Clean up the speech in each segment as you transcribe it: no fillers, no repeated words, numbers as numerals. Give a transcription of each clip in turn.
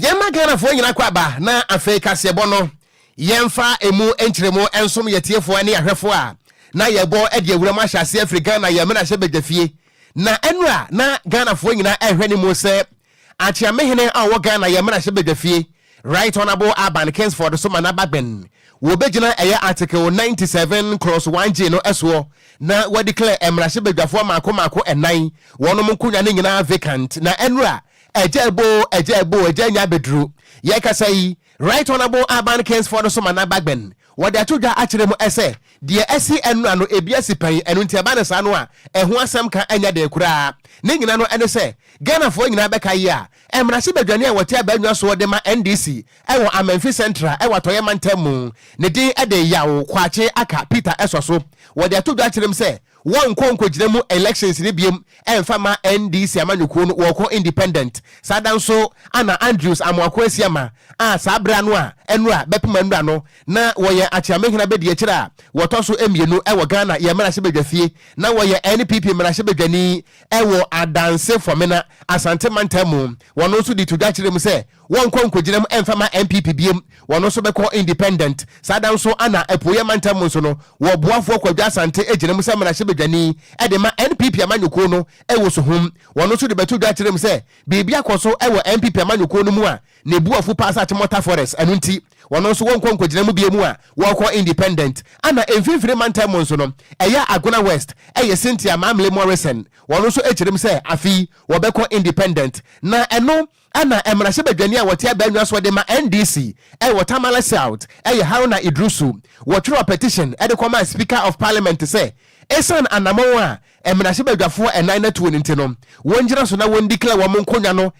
Yema Ghana for nyina kwaba na afei kasebo no yemfa emu enkyeremo ensom yetiefo ani ahwefo a na yebo ede awurama hyase Africa na yemena hyebedafie na enura na Ghana for nyina ehwe ni mo se achiamehene a wo Ghana yemena hyebedafie Right Honorable Urban Kingsford Sumana Bagben wo begina eye article 97 cross 1G no eso na we declare emra hyebedafo mako enan wonom nkunya ne nyina vacant na enura eje nya bedru ye kasai Right Honorable Urban Kingsford Sumana Bagben what they told actually ese de esi enu ano ebiasi pan enu ntiaba ne sa no a eho asem ka anya de kura ne nyina no ene se Ghana fo nyina beka yi a emra se badwane a wote abanwa so de ma NDC ewo Amanfi Central ewo toye mantamu ne din ede yawo kwache aka Peter Esoso what they told actually se won konko giremu elections ni biem emfa ma NDC amanyuko no wo independent sadanso ana Andrews amwako asiama a sabra no a enu a bepema enu no na woye achiamehina bedi akira wotoso emienu ewo Ghana ye mara hyebedwafie na woye NPP mara hyebedwani ewo adanse fomena asante mantamu wono so di tudachire mu se won konko giremu emfa ma MPP biem wono so beko independent sadanso ana epoye mantamu so no wo boafo kwadwa asante egiremu se mara hyebedwani ede ma NPP amanyuko no ewo so hum wono so de betu dachire mu se bibia koso ewo MPP amanyuko no mu a ne buafu pasa Timota Forest enunti wono so won konko giremu biemu a wo independent ana emfifire mantamu so no eya Agona West eye Cynthia Mamle Morrison wono so egiremu se afi wo beko independent na eno ana emra hyebedwani a wote abanwa so de ma NDC Tamale South Haruna Idrusu wotro petition de come Speaker of Parliament say esan anamo a emra hyebedwafo enan na tuo ntino wongira so na won declare wo monkonya no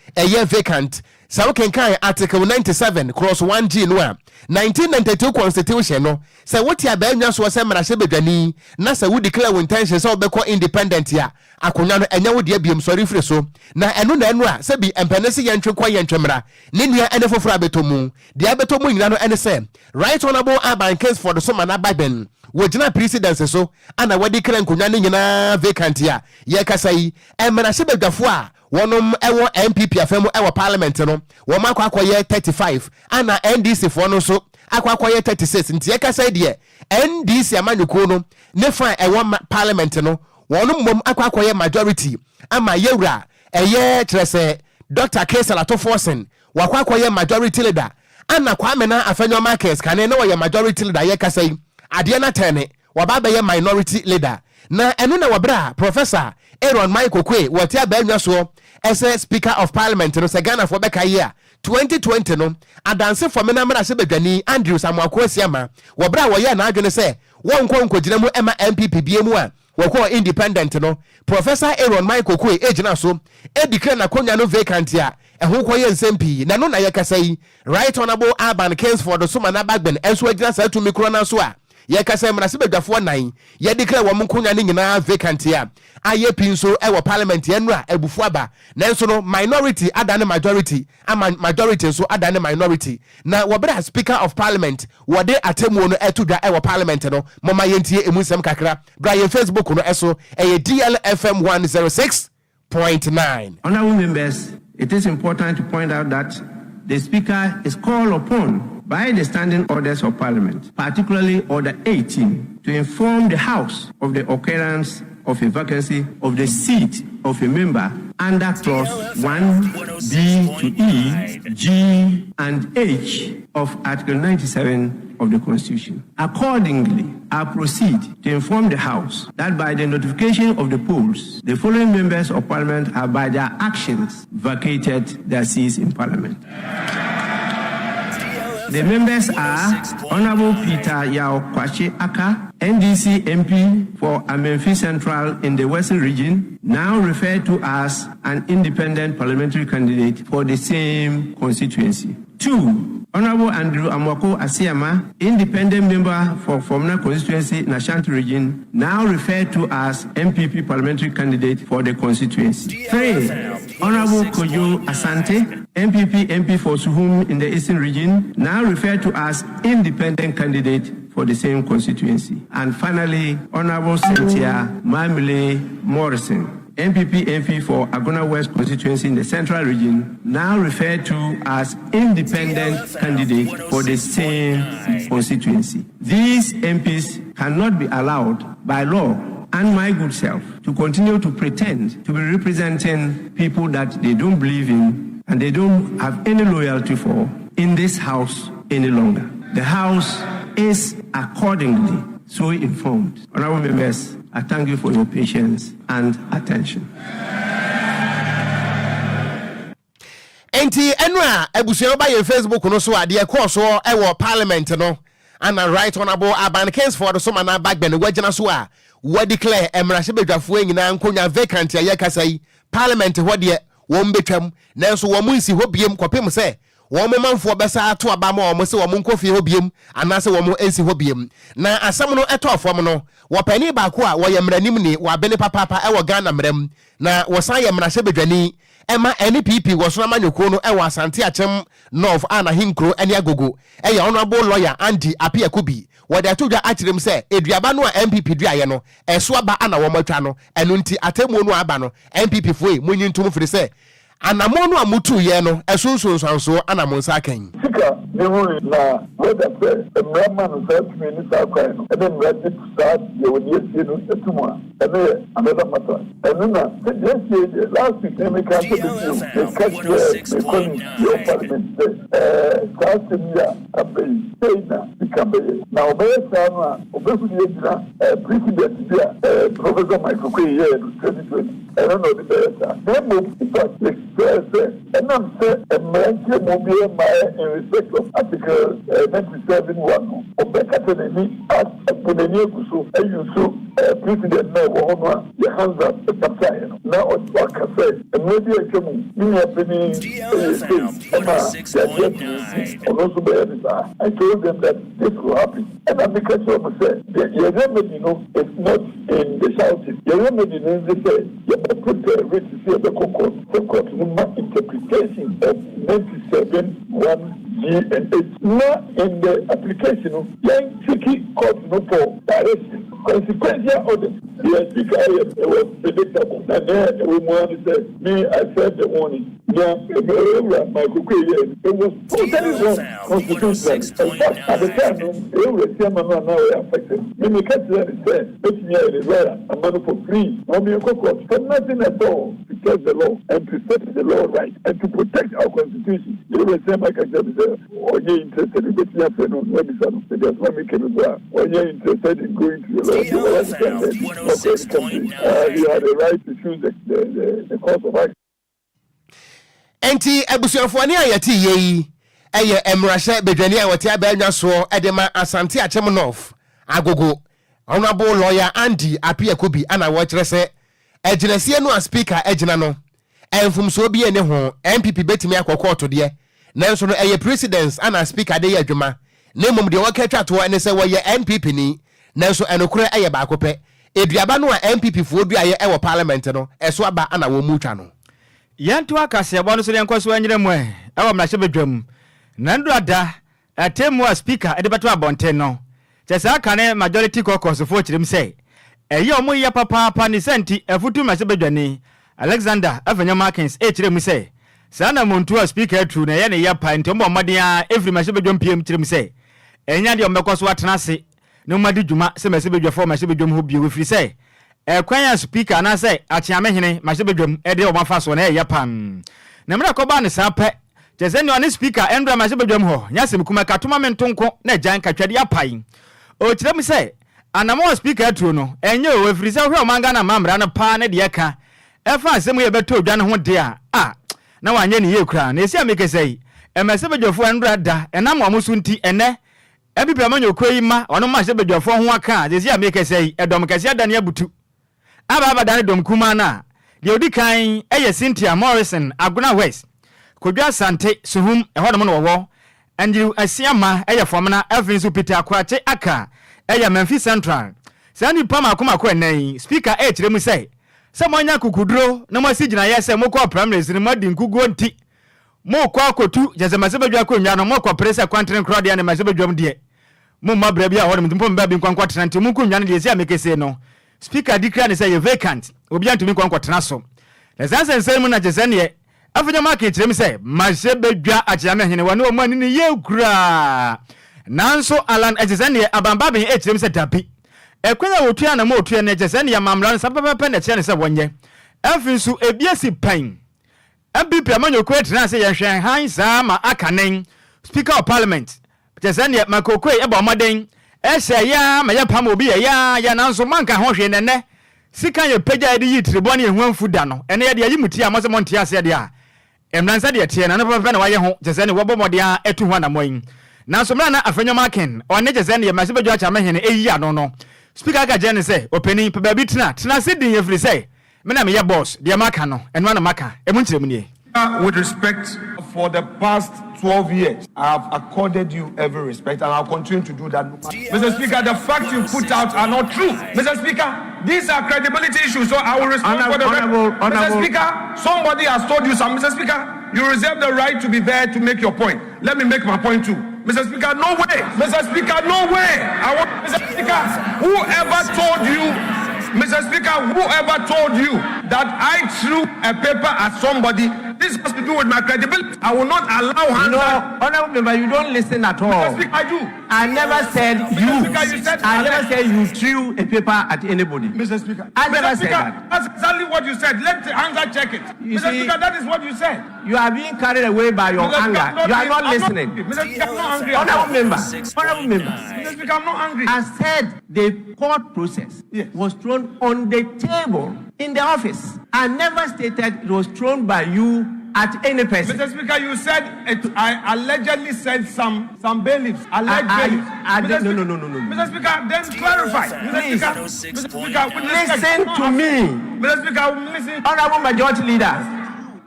vacant sawo kenkan article 97 cross 1G no a 1992 constitution no say wote abanwa so say emra hyebedwani na say wo declare wo intention say obeko independent ya akonya no enya wo de abiem sorry free so na eno a say bi empenese yentwe kwa yentwemra ne nua ene foforo abetomu de abetomu nyina no ene say Right Honorable Urban Kingsford Sumana Bagben wojina presidency so ana wadi kra nkonya ne nyina vacant ya ye kasai emra hyebedwafo a wonom ewo MPP afemu ewo parliament no wo makwakoye 35 ana NDC fo no so akwakoye 36 nti ye kasai de NDC amanyuko no ne fa ewo parliament no wonom mom akwakoye majority ama yewra eye trese Dr. Kesala to Forsen wakwakoye majority leader ana Kwame na afenyo markets kane na wo majority leader ye kasai ade na tene wababa ye minority leader na enu na wabra Professor Aaron Michael Kwe wote abanwa so as Speaker of Parliament no se Ghana for beka year 2020 no adanse for mena mara hyebedwani Andrews amwako asiama wabra wo ye na adwene se won konko giremu ema MPP biemu a woko independent no Professor Aaron Michael Kwe ejina so declare na konya no vacant ya eho koye nsempi na no na yakasai Right Honorable Urban Kingsford Sumana Bagben enso ejina sa tumi kro na so a yakasai mra sebedwafo nan ye declare wo konya ne nyina vacant ya aye pinso ewo parliament ye no a ebufu aba nanso no minority adane majority ama majority so adane minority na wobra Speaker of Parliament wode atemu no etudwa ewo parliament no mama yentie emunsem kakra bra ye Facebook no eso DLFM 106.9. Honorable members, it is important to point out that the Speaker is called upon by the standing orders of Parliament, particularly Order 18, to inform the House of the occurrence of a vacancy of the seat of a member under clause 1B to E, G, and H of Article 97 of the Constitution. Accordingly, I proceed to inform the House that by the notification of the polls, the following members of Parliament have by their actions vacated their seats in Parliament. The members are Honorable Peter Yao Kwache Aka, NDC MP for Amanfi Central in the Western Region, now referred to as an independent parliamentary candidate for the same constituency. 2. Honorable Andrew Amwako Asiama, independent member for Fomna constituency in Ashanti region, now referred to as MPP parliamentary candidate for the constituency. 3. Honorable Kojo Asante, MPP MP for Suhum in the Eastern region, now referred to as independent candidate for the same constituency. And finally, Honorable Cynthia Mamle Morrison, MPP MP for Agona West constituency in the Central Region, now referred to as independent candidate for the same constituency. These MPs cannot be allowed by law and my good self to continue to pretend to be representing people that they don't believe in and they don't have any loyalty for in this house any longer. The house is accordingly so informed. Honorable members, I thank you for your patience and attention. Enti enwa ebusuo ba ye Facebook no so ade course so e wo parliament no and right honorable Aban Kingsford so mana bagbe no wagina so a we declare emrahye bedwafo nyina nkonya vacant ya kasai parliament ho de wo mbetwam nanso wo munsi ho biem kopem se wo manfo besa ato aba ma wo se wo nkofi ho biem anase wo ensi ho biem na asam no etofom no wo pani ba ko a wo yemranim ni wo abene papa e wo Ghana mram na wo san yemrahye bedwani ema NPP wo so amanyoko no e wo Asante Achem North ana hinkro eni agogo e ya honorable lawyer Andy Apia Kubi wo de atodwa akirem se eduaba no a MPP duaye no eso aba ana wo matwa no eno nti atemu no aba no MPP foi munyi ntum firi se anamonu amutu ye no esunsunsanso anamonsa kan sika nehu na whether the man said me ni sa kwai no and then ready to start the odiesie no etuma and another matter and na the last week we can the catch the your parliament Kasimia abei na bikambe na obesa no obefu die dina president dia Professor Michael Kwe here 2020 I don't know the better and I'm saying a man in respect of Article 97(1) of the Catholic as a Punania Kusu, and you so President Nawa, your hands up the Captain. Now, what I said, and maybe I can mean a penny, and also by I told them that this will happen. And I'm because of said, your remedy, it's not in the shouting. Your remedy is the same. You put the rich to see the court. Interpretation of 97(1)G and H. Now, in the application, young tricky court no for direction. Consequential of the speaker was predictable. And then we wanted to say, me, I said the warning. Now, my it was totally wrong constitutional. In fact, at the time, the chairman now affected. Many countries said, let me hear the lawyer, a man for free. For nothing at all, to tell the law and to set the law right and to protect our constitution. You will say, like I said, or you're interested in getting up on website, that's why we can go. Or you're interested in going to the law, you understand that you have the right to choose the course of action. Enti ebusuafo ni ayati yeyi eye emrahye bedwani a wote abanya so edema Asante Achem North agogo honorable lawyer Andy Apia Kubi ana wo kire se eginesie no speaker egina no enfumso bi ene ho MPP betimi akokọ de nanso no eye presidents ana speaker de yadwuma nemum de wakatwa to ene se wo ye MPP ni nanso enokure eye ba akopɛ eduaba no a MPP fo duaye e wo parliament no eso aba ana wo mutwa no yanto akase abo no so yenkoso anyere mu e wo mrahye bedwam nando ada atemu a speaker edebeto abonten no chese aka ne majority caucus fo kirem say eye omo ye papa ni senti afutu mrahye bedwani Alexander Avanyamakins kirem say sana muntu a speaker true na ye ne ye pa ntombo mmade a every mrahye bedwam pm kirem say enya de ombekoso atenase no madi dwuma se mrahye bedwafo mrahye bedwam ho bi we free say kwanya speaker na say achiamehene mrahye bedwam e de omafa so na ye pam na mra ko ba ne sape jese ni one speaker endra mrahye bedwam ho nyasem kuma katoma mentonko na jan katwade apai o kirem say anamo speaker true no enye o we free say hwe omanga na mamra na pa na de ka efa asem ye beto odwa ne ho de a na wanye ne ye kura na esi ameke say mrahye bedwafo endra da enam amusu nti ene ebibi amanyo koyi ma ono mrahye bedwafo ho aka esi ameke say edom kase adane abutu aba dane dom kuma na de odi kan eye Cynthia Morrison Agona West Kodwo Asante Suhum ehodom no wo anjiru asiama eye fomna Evinsu Peter Akwache aka eye Memphis Central sani pama akoma ko enan speaker kirem say samonya kukudro na masigina yese mokọ primaries ni madi nkugo nti mokọ akotu jazemase bedwa ko nwa no mokọ press kwantren crowd ya na masebedwam de mo mabra bia hodom timpo mba bi nkwankwa tenante munku nwa no de esi amekese no speaker declare say you vacant obi antumi kwankotena so the sense nsem na jese ne afanya market rem say mahye bedwa akyame hene wane o mani ne ye kura nanso alan jese ne abamba ben ekyirem say dabi ekwenya wotua na ma otua ne jese ne mamra no sapapa na kyene say wonye afinsu ebiasi pan MPP amanyoko etena say yenhwen han saa ma akanen speaker of parliament jese ne makokoi eba omaden ya ma ya pam obi ya nanso manka ho hwe nene sika ye pagya ede yi trebo na ehwanfu da no ene ye de ayimuti a mose monte ase de a emransa de tie na no papa na waye ho jese ne wobo mode a etu ho na moyin nanso mra na afenyo maken one jese ne ma se bedwa cha mahene eyi ano no speaker ga jene say openi papa bi tena se din ye free say me na me ye boss de maka no eno na maka emuntirem nie. With respect, for the past 12 years, I have accorded you every respect and I'll continue to do that. Mr. Speaker, the facts you put out are not true. Mr. Speaker, these are credibility issues, so I will respond for the record. Mr. Speaker, somebody has told you something. Mr. Speaker, you reserve the right to be there to make your point. Let me make my point too. Mr. Speaker, no way. Mr. Speaker, no way. Mr. Speaker, whoever told you, Mr. Speaker, whoever told you that I threw a paper at somebody, this has to do with my credibility. I will not allow hands. No, honorable member, you don't listen at all. Mr. Speaker, I do. I never said you. Speaker, you said I never said you threw a paper at anybody. Mr. Speaker, I never Mr. said Speaker, that. that's exactly what you said. Let the answer check it. Mr. Speaker, that is what you said. You are being carried away by your Mr. anger. Speaker, You are not listening. Mr. Speaker, I'm not angry. Honorable member, Mr. Speaker, I'm not angry. I said the court process was thrown on the table in the office. I never stated it was thrown by you at any person. Mr. Speaker, you said I allegedly said some bailiffs. No. Mr. Speaker, then clarify. Mr. Speaker, listen to me. Mr. Speaker, listen. Honorable Majority Leader,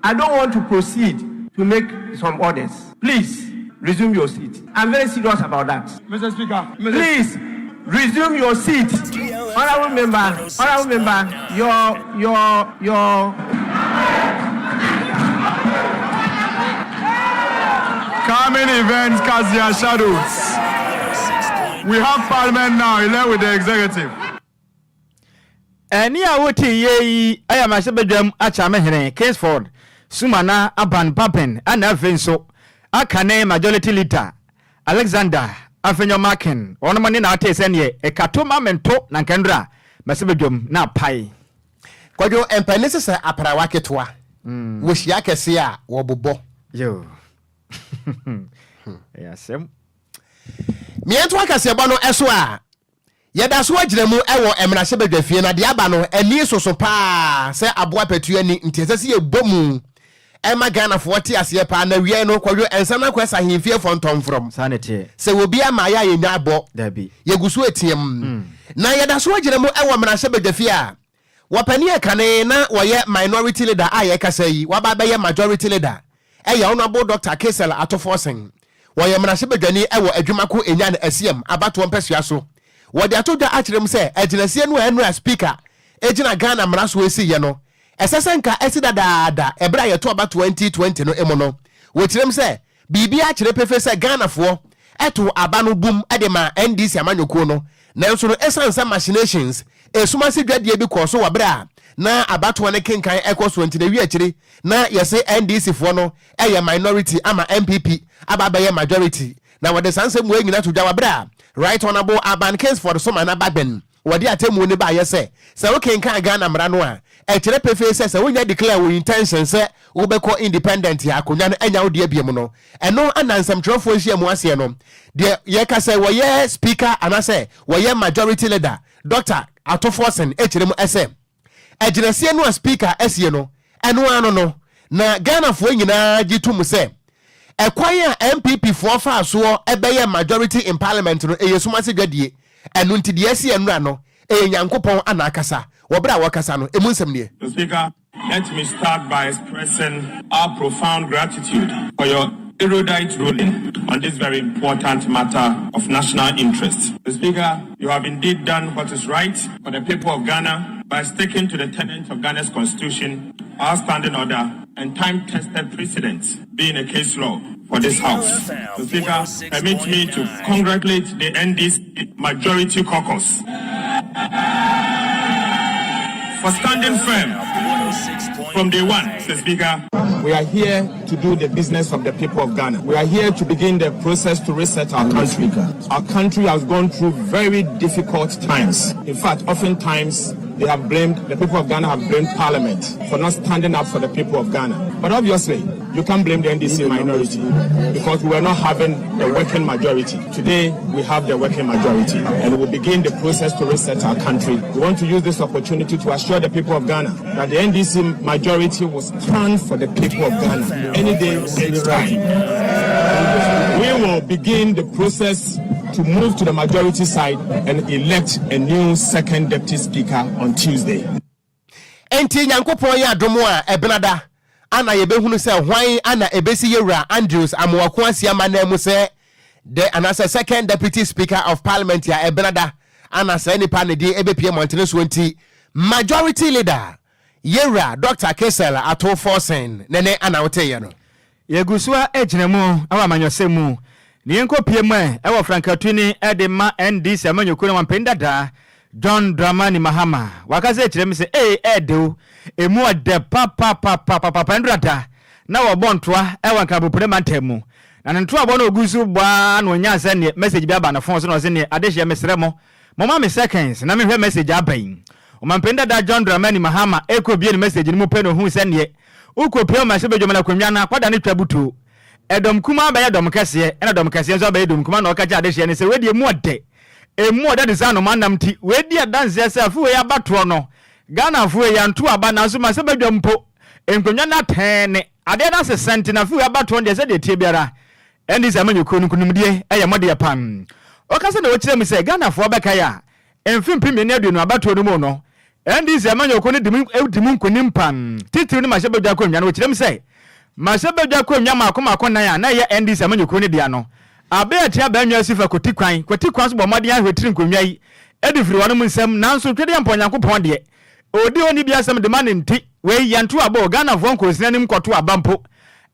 I don't want to proceed to make some orders. Please resume your seat. I'm very serious about that. Mr. Speaker, please resume your seat. Honorable member, your Coming events cast their shadows. We have parliament now, elect with the executive. Eni a woti ye aya ma se bedwam acha mehene Kingsford Sumana Aban Papen ana afenso akane majority leader Alexander afenyo Marken ono mane na atese ne ekatoma mento na nkandra ma se bedwam na pai Kwadwo empanese se aparawa ketwa wo hia kese a wo bobbo yo Yasem miento akase bo no eso a yeda so agiremu ewo emrahye badwafie na de aba no ani soso pa se aboa patu ani ntese ye bomu ema Ghana fo ti ase pa na wie no Kwadwo ensana kwesa himfie fontom from sanete se obi ama ya yenya abo dabi yegusu etiem na yeda so agiremu ewo emrahye badwafie a wapani ekane na woye minority leader aye kasa yi waba ye majority leader honorable Dr. Kesel Atoforsen woye emrahye badwani ewo adwumako enya na asiem abato mpesua so wodi atoda akirem se aginasie no enu speaker egina Ghana mraso esi ye no esesenka esidadaada ebra ye to aba 2020 no emono wokirem se bibia akire pefe se Ghana fo eto aba no bum edema NDC amanyoko no nanso no esansa machinations esuma se dwadie bi koso wabra na abato ne kenkan ekoso ntine wi akire na yese NDC fo no eye minority ama MPP aba ye majority na wode sanse mu enyina to dwa wabra Right Honorable Aban Kingsford Sumana Baben wadi atemu ne ba yese se wo kenkan Ghana mra no a e kire pefe se wonya declare wo intention se wo beko independent ya akonya no enya wo de abiem no eno anansam trofo hia mu ase no de ye ka se wo ye speaker anase wo ye majority leader Dr. Atoforsen e kire mu ese e ginesie no speaker esie no eno ano no na Ghana fo nyina gitum se Ekwaya MPP for fa so ebeye majority in parliament no eyesuma se dwadie enu ntide esi enura no enyankopon anakasa wobra wakasa no emunsem ne. Speaker, let me start by expressing our profound gratitude for your erudite ruling on this very important matter of national interest. Speaker, you have indeed done what is right for the people of Ghana by sticking to the tenets of Ghana's constitution, our standing order, and time-tested precedents being a case law for this House. Speaker, permit me to congratulate the NDC Majority Caucus for standing firm from day one, Mr. Speaker. We are here to do the business of the people of Ghana. We are here to begin the process to reset our country. Our country has gone through very difficult times. In fact, oftentimes the people of Ghana have blamed Parliament for not standing up for the people of Ghana. But obviously, you can't blame the NDC minority because we were not having a working majority. Today, we have the working majority and we will begin the process to reset our country. We want to use this opportunity to assure the people of Ghana that the NDC majority will stand for the people of Ghana any day, any time. We will begin the process to move to the majority side and elect a new second deputy speaker on Tuesday. Enti Nyankopon ya adomo a ebenada ana yebehunu se hwan ana ebesi yewura Andrews amwako asiama na mu se the anasa second deputy speaker of parliament ya ebenada ana se nipa ne di ebepie montene so nti majority leader yewura Dr. Kessel ato forcing nene ana wote no yegusua ejinemu awa manyosemu ni enko pie mu ewo frankatuni edema NDC amanyoko na wampenda da John Dramani Mahama wakaze chiremi se edo emu ade papa ndrada na wobontoa ewa nkabupure mantemu na ntoa bono ogusu bwa no nyansa ne message bi aba na phone so no se ne adehia mesremo mama me seconds na me hwe message aban o mampenda da John Dramani Mahama ekobie ne message ni mu pe no hu se ne ukopie ma sebe dwomala kwanwa na kwada ne twabuto edom kuma ba ya dom kase ena dom kase so ba edom kuma na okaja adehia ne se wedi emu ade emu oda desano manam ti wedi adanse se afu we abato no Ghana afu we yantu aba na so ma se badwampo enkonwa na tene ade na se senti na afu we abato no se de tie biara endi se manyo konu kunumdie eye mode ya pam okase na wo mi se Ghana afu obeka ya emfimpi me ne aduonu abato no mu no endi se manyo konu dimu nkonim pam titiri ni ma se badwa konwa na wo mi se ma se badwa konwa ma na ya na ye endi se manyo konu dia no abe atia ba nwa sifa kwoti kwan so bo made ahwetiri nkonwa yi edifiri wano mu nsem nanso twede amponyankopon de odi oni bia sem de mane nti we yantu abo Ghana fo nkosina nim kwoto abampo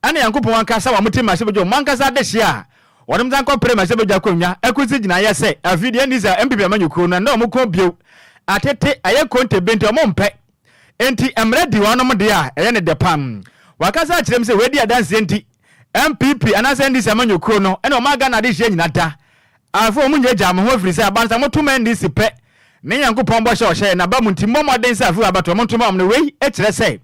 ana yankopon ankasa wa mutima sebejo mankasa de hia wonum zanko pre ma sebejo akonwa akusi gina ye se afidi ndiza MPP amanyuko na ndo mko bio atete aye konte benti omo mpe enti emredi wano mo de a eye ne de pam wakasa akirem se wedi adanse enti MPP anase ndi samanyoko no ene o maga na de hye nyina da afo mu nyeja mo ho firi se abansa mo tuma ndi sipe ne yankopon bo hye na ba mu ntimo moden se afo abato mo tuma mo we e kire se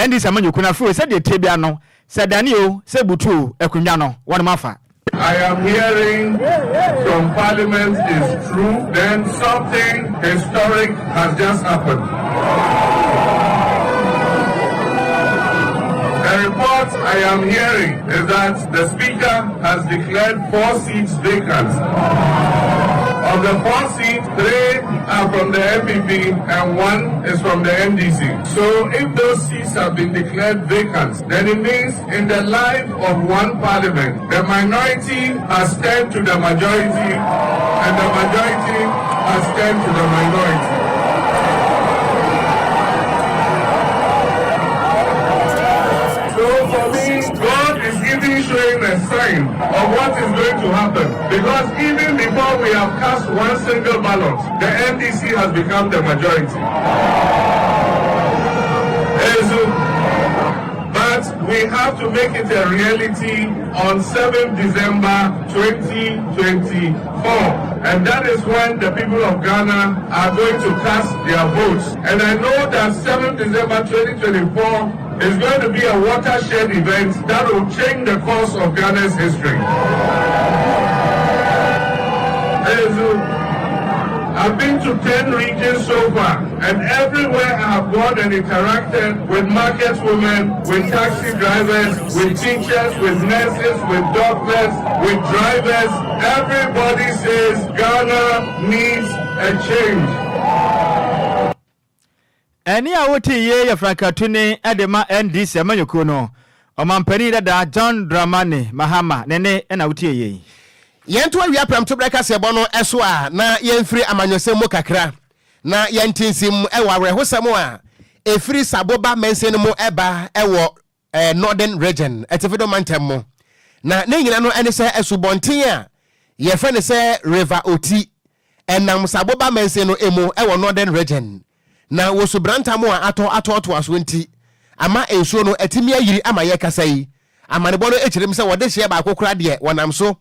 ndi samanyoko na afo se de tebia no se danio se butu ekunwa no won mafa. I am hearing from Parliament is true, then something historic has just happened. The report I am hearing is that the Speaker has declared 4 seats vacant. Of the 4 seats, 3 are from the MPP and 1 is from the NDC. So if those seats have been declared vacant, then it means in the life of one parliament, the minority has turned to the majority and the majority has turned to the minority. God is even showing a sign of what is going to happen. Because even before we have cast one single ballot, the NDC has become the majority. But we have to make it a reality on 7th December 2024. And that is when the people of Ghana are going to cast their votes. And I know that 7th December 2024 is going to be a watershed event that will change the course of Ghana's history. I've been to 10 regions so far, and everywhere I have gone and interacted with market women, with taxi drivers, with teachers, with nurses, with doctors, with drivers, everybody says Ghana needs a change. Eni awoti ye ya frankatuni edema NDC amanyoko no omampani dada John Dramani Mahama nene ena awoti ye yentu awia pram to breka sebo no eso a na yenfiri amanyosem mu kakra na yentinsim ewa rehosem a efiri saboba mensen mu eba ewo northern region etefido mantem mu na ne nyina no ene se esubonten a ye fe ne se river oti enam saboba mensen no emu ewo northern region na wo so branta mo ato aso nti ama ensuo no atimi ayiri ama ye kasa yi amanebo no ekirem se wode hye ba akokora de wonam so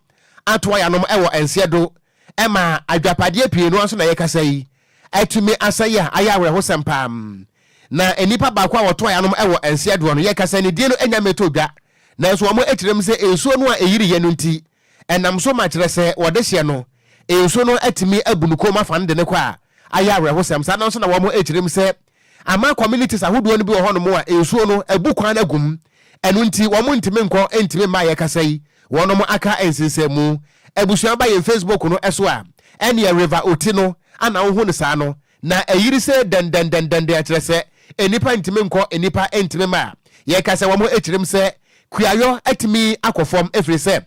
ato ayanom ewo ense do ema adwapade pie no so na ye kasa yi atumi asayi a ayawre ho sempam na enipa ba kwa woto ayanom ewo ense do no ye kasa ni die no enya metodwa na so mo ekirem se ensuo no a eyiri ye no nti enam so ma kire se wode hye no ensuo no atimi abunuko mafa de ne kwa ayawre ho sem sa na so na wo mo ekirem se ama communities ahodo no bi wo hono mo a ensuo no abukwan na gum enu nti wo mo ntime nko entime ma ye kasa yi wono mo aka ensensemu ebusuan ba ye Facebook no eso a ene ye river oti no ana wo hu ne sa no na ayiri se den a kire se enipa ntime nko enipa entime ma ye kasa wo mo ekirem se kuayo atimi akofom efri se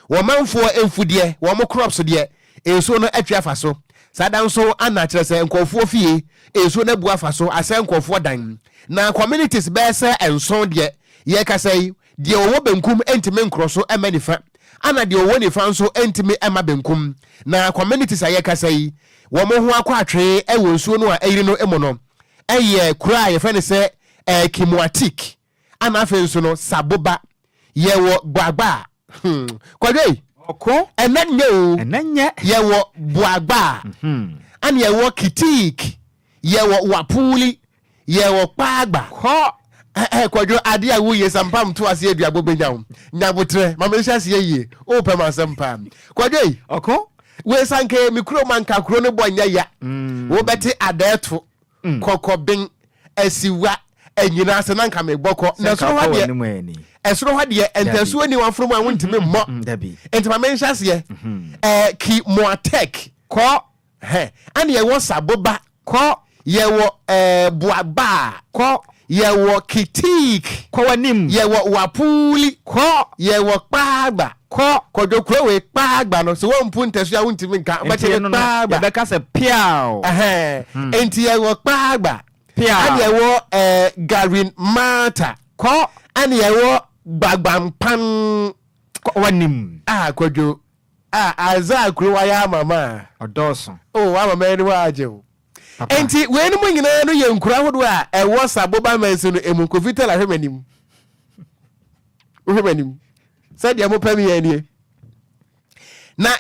wo manfo emfudie wo mo crops de ensuo no atwa fa so sada nso ana kire se nkofo fie ensuo na bua fa so ase nkofo dan na communities be se enso de ye kasai de owo benkum entime nkroso emanifa ana de owo nifa nso entime ema benkum na communities aye kasai wo mo ho akwa atwe ewo nsuo no a eyiri no emo no eye kura ye fe ne se kimuatik ana afa nso no saboba ye wo gbagba Kwadwo Oko enanye ye wo buagba ana ye wo kitik ye wo wapuli ye wo kpagba ko Kwadwo ade a wo ye sampam to ase aduabo benyam nyabotre mamehia se ye o pema sampam Kwadwo Oko we sanke mikro manka kro ne bonya ya wo beti adeto kokobin asiwa enyina ase nanka me boko na so ha de esoro ha de entaso ni wanfrom a wontime mo enti mamehia se ki moatek ko ane ye wo saboba ko ye wo buaba ko ye wo kitik ko wanim ye wo wapuli ko ye wo kpagba ko Kwadwo kro we kpagba no so wo mpu nteso ya wontimi nka ba che kpagba be ka se piao enti ye wo kpagba piao ane ye wo garin mata ko ane ye wo gbagbampan ko wanim Kwadwo aza kro wa ya mama odoso wa mama ni wa ajew enti we ni munyina no ye nkura hodo a ewo saboba mansi no emu covid la hwemanim said ya mo pami ya ni na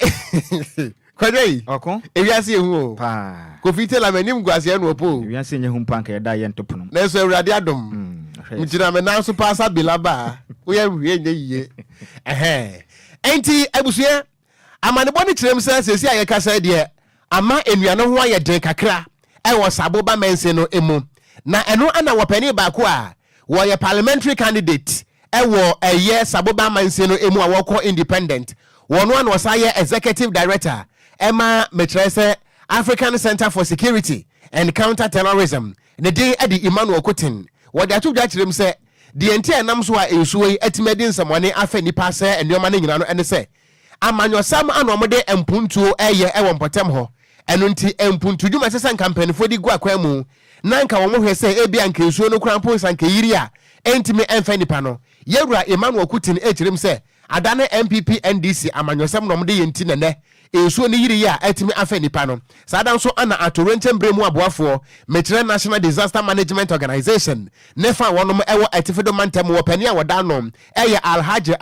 Kwadwo Oko ewiase ehu o pa covid la manim guase no opo ewiase nye hu mpanka da ye ntopono na so awurade adom mjina me na so pasa bilaba wo ya hwie nye yiye enti abusua amanebo ni kirem sesi aye kasa de ama enuane ho aye den kakra ewo saboba mense no emu na eno ana wopani ba ko a wo ye parliamentary candidate ewo eye saboba mense no emu a woko independent wono ana wosaye executive director ema metrese African Center for Security and Counter-Terrorism ne din edi Emmanuel Kutin wode atudwa kirem se de enti enam so a ensuwe atimedi nsamone afa nipa se enoma ne nyina no ene se amanyosam anomode empuntuo eye ewo mpotem ho eno nti empuntu dwuma sesa campaign fo di gua kwamu nanka wo hwe se ebia nka ensuo no krampo sanka yiri a entimi emfa nipa no yewura Emmanuel Kutin ekirem se adane MPP NDC amanyosam nomde yenti nene ensuo ni yiri ya etimi afa nipa no sada nso ana atorenche mbremu aboafo metre National Disaster Management Organization nefa wonom ewo atifido mantem wo pani a wodanom eye Alhaji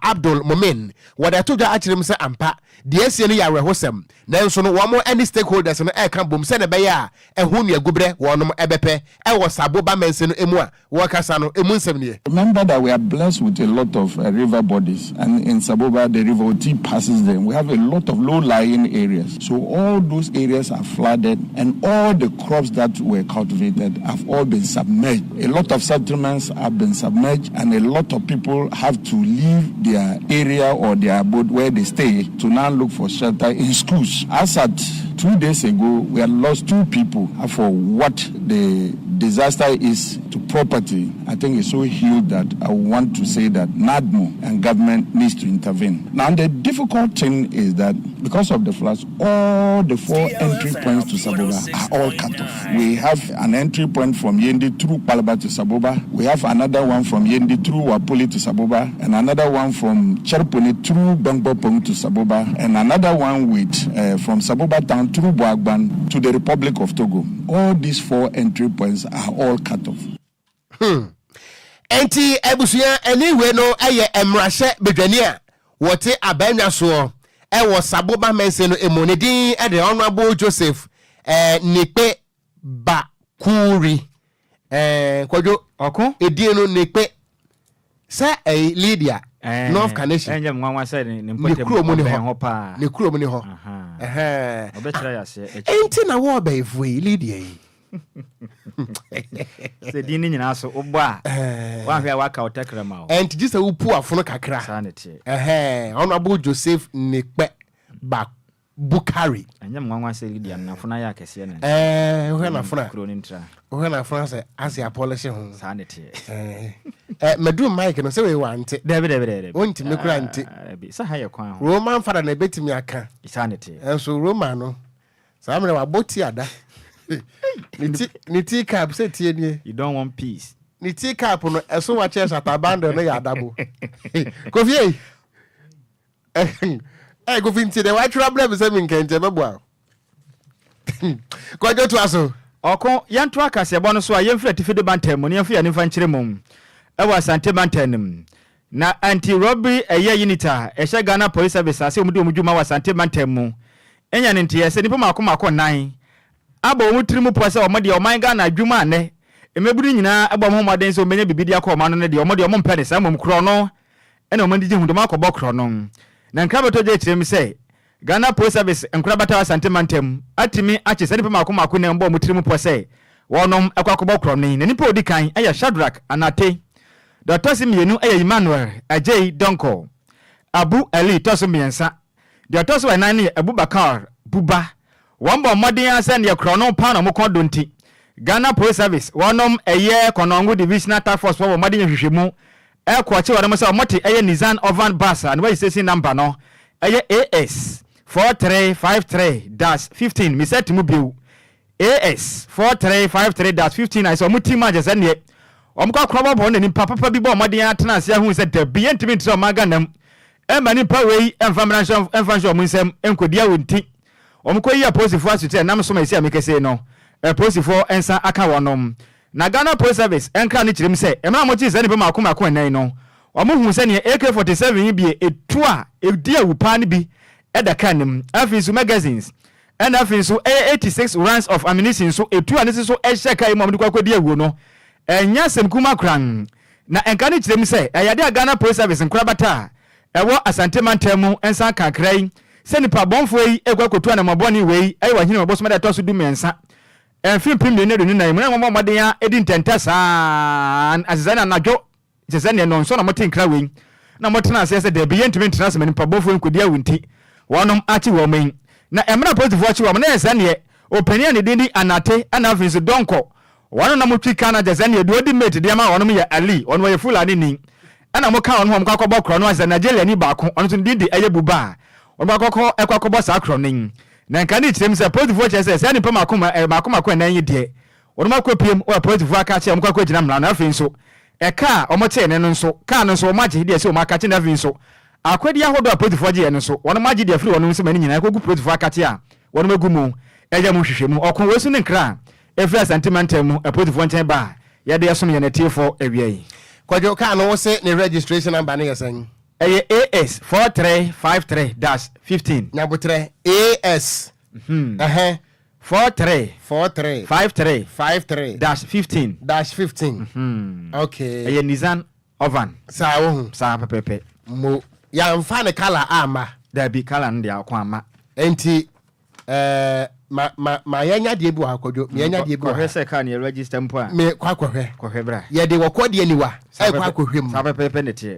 Abdul Mumin wada todwa akirem se ampa de esie no ya rehosem nanso no womo any stakeholders no e kan bom se ne be ya ehu ne agubre wonom ebepe ewo saboba mense no emu a wo kasa no emu nsem ne. Remember that we are blessed with a lot of river bodies, and in Saboba the river Oti passes them. We have a lot of low-lying areas, so all those areas are flooded, and all the crops that were cultivated have all been submerged. A lot of settlements have been submerged, and a lot of people have to leave their area or their abode where they stay to now look for shelter in schools. As at 2 days ago, we had lost 2 people for what the disaster is to property, I think it's so huge that I want to say that NADMO and government needs to intervene. Now, the difficult thing is that because of the floods, all the 4 entry points to Saboba are all cut off. We have an entry point from Yendi through Palaba to Saboba. We have another one from Yendi through Wapuli to Saboba, and another one from Cherponi through Bangbopong to Saboba, and another one with from Saboba town through Boagban to the Republic of Togo. All these 4 entry points are all cut off. Enti ebusuya anyway no eye emrahye bedwania wote abanya so wo Saboba mense no emonedin e de honorable Joseph Nepe Bakuri Kwadwo Okran edin no Nepe sa Lydia North Carnation enye mwanwa se ne mpote ho pa ne kuro mu ne ho obetira yase enti na wo ba efu Lydia yi se dini nyina so obo a wa hwe waka otakra ma o enti gisa upu afono kakra sanete honorable Joseph Nepe Bukari anya mwanwa se Lydia na funa ya kese na we na funa kuro ni ntra we na funa se as ya polish ho sanete medum mike no se we wante debe onti me kura nti sa haye kwan ho Roman father na betimi aka sanete enso Roman no sa mre wa boti ada ni tea cup say tie nie you don't want peace ni tea cup no eso wa church atabando no ya adabo Kofi Kofi nti de wa try blame say min kente bebo Kwadwo to aso Okon yanto akasebo no so a yemfra tifide bantam no yemfra ne fa nkyere mum e wa sante bantam na anti robbery eye unita e hye Ghana police service ase omudi omudwuma wa sante bantam mu enya ne ntie se nipa makoma nan aba omutirimu po se omode oman Ghana adwuma ne emeburu nyina aba mo moden se omenya bibidi akoma no ne de omode omom pede sa mom kro no ena omandi ji hundoma akobọ kro no na nkrabeto je kyerem se Ghana Police Service Enquires Asante Mantem atimi ache se nipa makoma ne mbo omutirimu po se wonom akobọ kro no ne nipa odikan eya Shadrack Anate Dr. Simienu eya Emmanuel Ajay Donko Abu Ali Tosu Miensa Dr. Wanani Abubakar Buba Wambo modern ase ne krono pa no mokodo nti Ghana Police Service wonom eye Konongo Divisional Task Force wo modern hwehwemu e ko che wore mo se omoti eye Nissan Ovan Basa and why say number no eye AS 4353-15 mi set mu biu AS 4353-15 I so muti ma je ne omko krobo bo ne nipa papa bi bo modern atena ase hu se da bi entimi ntro maganam e mani pa wei enfamranshon enfranshon mu nsem enkodia wonti omko yi aposifo asute nam so ma isi amekese no aposifo ensa aka wonom na Ghana Police Service enkra ne kirem se e ma mo chi se ne be makoma nan no omohu se ne AK47 yi bi etu a edi awupa ne bi eda kanem afinsu magazines and afinsu 86 rounds of ammunition so etu anese so ehye mo amde kwakodi awu no enya sem kuma kran na enka ne kirem se eyade Ghana Police Service nkra bata ewo Asante Mantemu ensa kakrai se nipa bonfo yi ekwakotu na maboni wei ayi wahine oboso da toso du mensa enfim pim ne ne na mu mo moden ya edi ntenta saa azana najo zezane no so na motin kra wei na motena ase se de bi yentimi ntena se nipa bonfo nkodi awunti wonom achi wo men na emra positive achi wo men na zane openia ne dindi Anate ana afinso Donko wono na motwi kana zane do di mate de ma wonom ya Ali wono ye Fulani ni ana mo ka wono mo kwakobọ kro no azana Nigeria ni baako wono so dindi eye buba wono ekwakobo sa kro nin na nka ni tirem se positive che se ni pa makoma ko nan yi de wono makopiem o positive aka che mo kwakọ gina mra na afinso eka omote ne no nso ka no nso maje de se o maka che na afinso akwadi ahodo apositive je no nso wono maje de free wono nso mani nyina ekogu positive aka che a wono magumu eja mu hwehwemu okon wesu ne nkra efra sentimental mu apositive nchen ba ya de yaso ne tiefo awiai Kwadwo ka no se ne registration number ne yesen eye AS 4353-15 nyabotre AS 4353-15 okay eye Nissan Ovan sa wo sa pepepe mo ya mfa ne color ama da bi color ndi akwa ama enti ma yanya de bu Akwadwo me yanya de bu ko se ka ne register mpo a me kwakohwe bra ye de wokode aniwa ai kwakohwe mu sa pepepe ne tie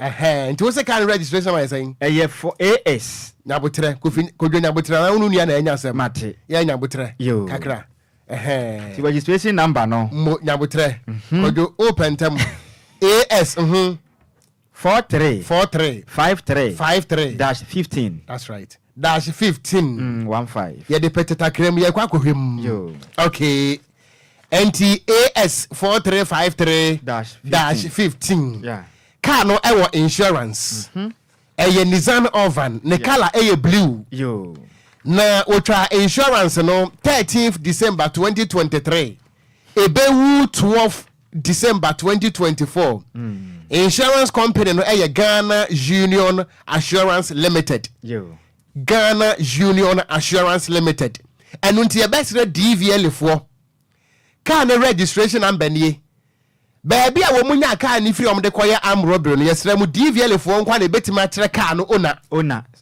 enti wo se ka registration ma yesen eye for AS nyabotre Kwadwo nyabotre na unu nia na enya sem mate ya nyabotre kakra The registration number no. Nyabutre. Kwadwo open tem. AS 43 53 -15. That's right. -15. 15. Yeah, the petita krem ye kwa kohwem. Yo. Okay. NTAS 4353-15. Yeah. Car no ewo insurance. Eye Nissan Ovan. Ne color eye blue. Yo. Na ultra insurance no 13th December 2023. Ebewu 12th December 2024. Insurance company no eye Ghana Union Assurance Limited. Yo. Ghana Union Assurance Limited. And unti ebesre DVL for car no registration number nie. Baby a womunya car ni free om de koye arm robbery no yesre mu DVL for nkwa na betima kire car no ona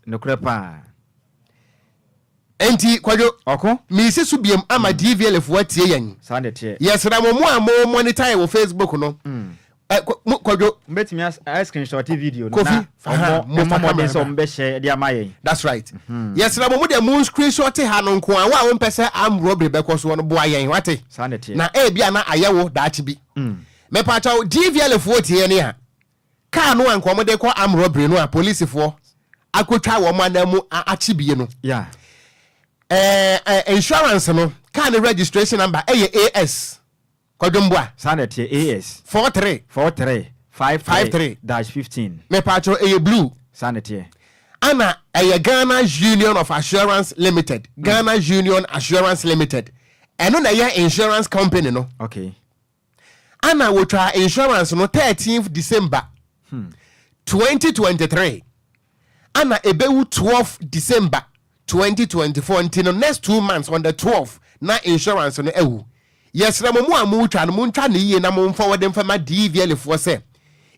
no krepa. Enti Kwadwo Oko mi se su biem ama DVL for tie yen. Sande tie. Yesre mo a mo monitor wo Facebook no. Kwadwo mbetimi screenshot video no na mo so mbe share dia maye. That's right. Yesre mo de mo screenshot ha no nko a wo mpese arm robbery be koso no boa yen wate. Sande tie. Na bia na ayewo daachi bi. Me pacha DVL for tie ne a car no anko mo de ko arm robbery no a police for akotwa wo manamu achi bie no. Yeah. Insurance no car no registration number AS Kodumboa Sanity AS 4353-15. Me patro blue Sanity. Ana Ghana Union of Assurance Limited. Ghana Union Assurance Limited. Eno na ya insurance company no. Okay. Ana we try insurance no 13th December 2023. Ana ebewu 12th December 2024 until next 2 months on the 12th na insurance no ewu. Yes, na mo amu twa no mo ntwa ne yie na mo forward dem fama DVL for say.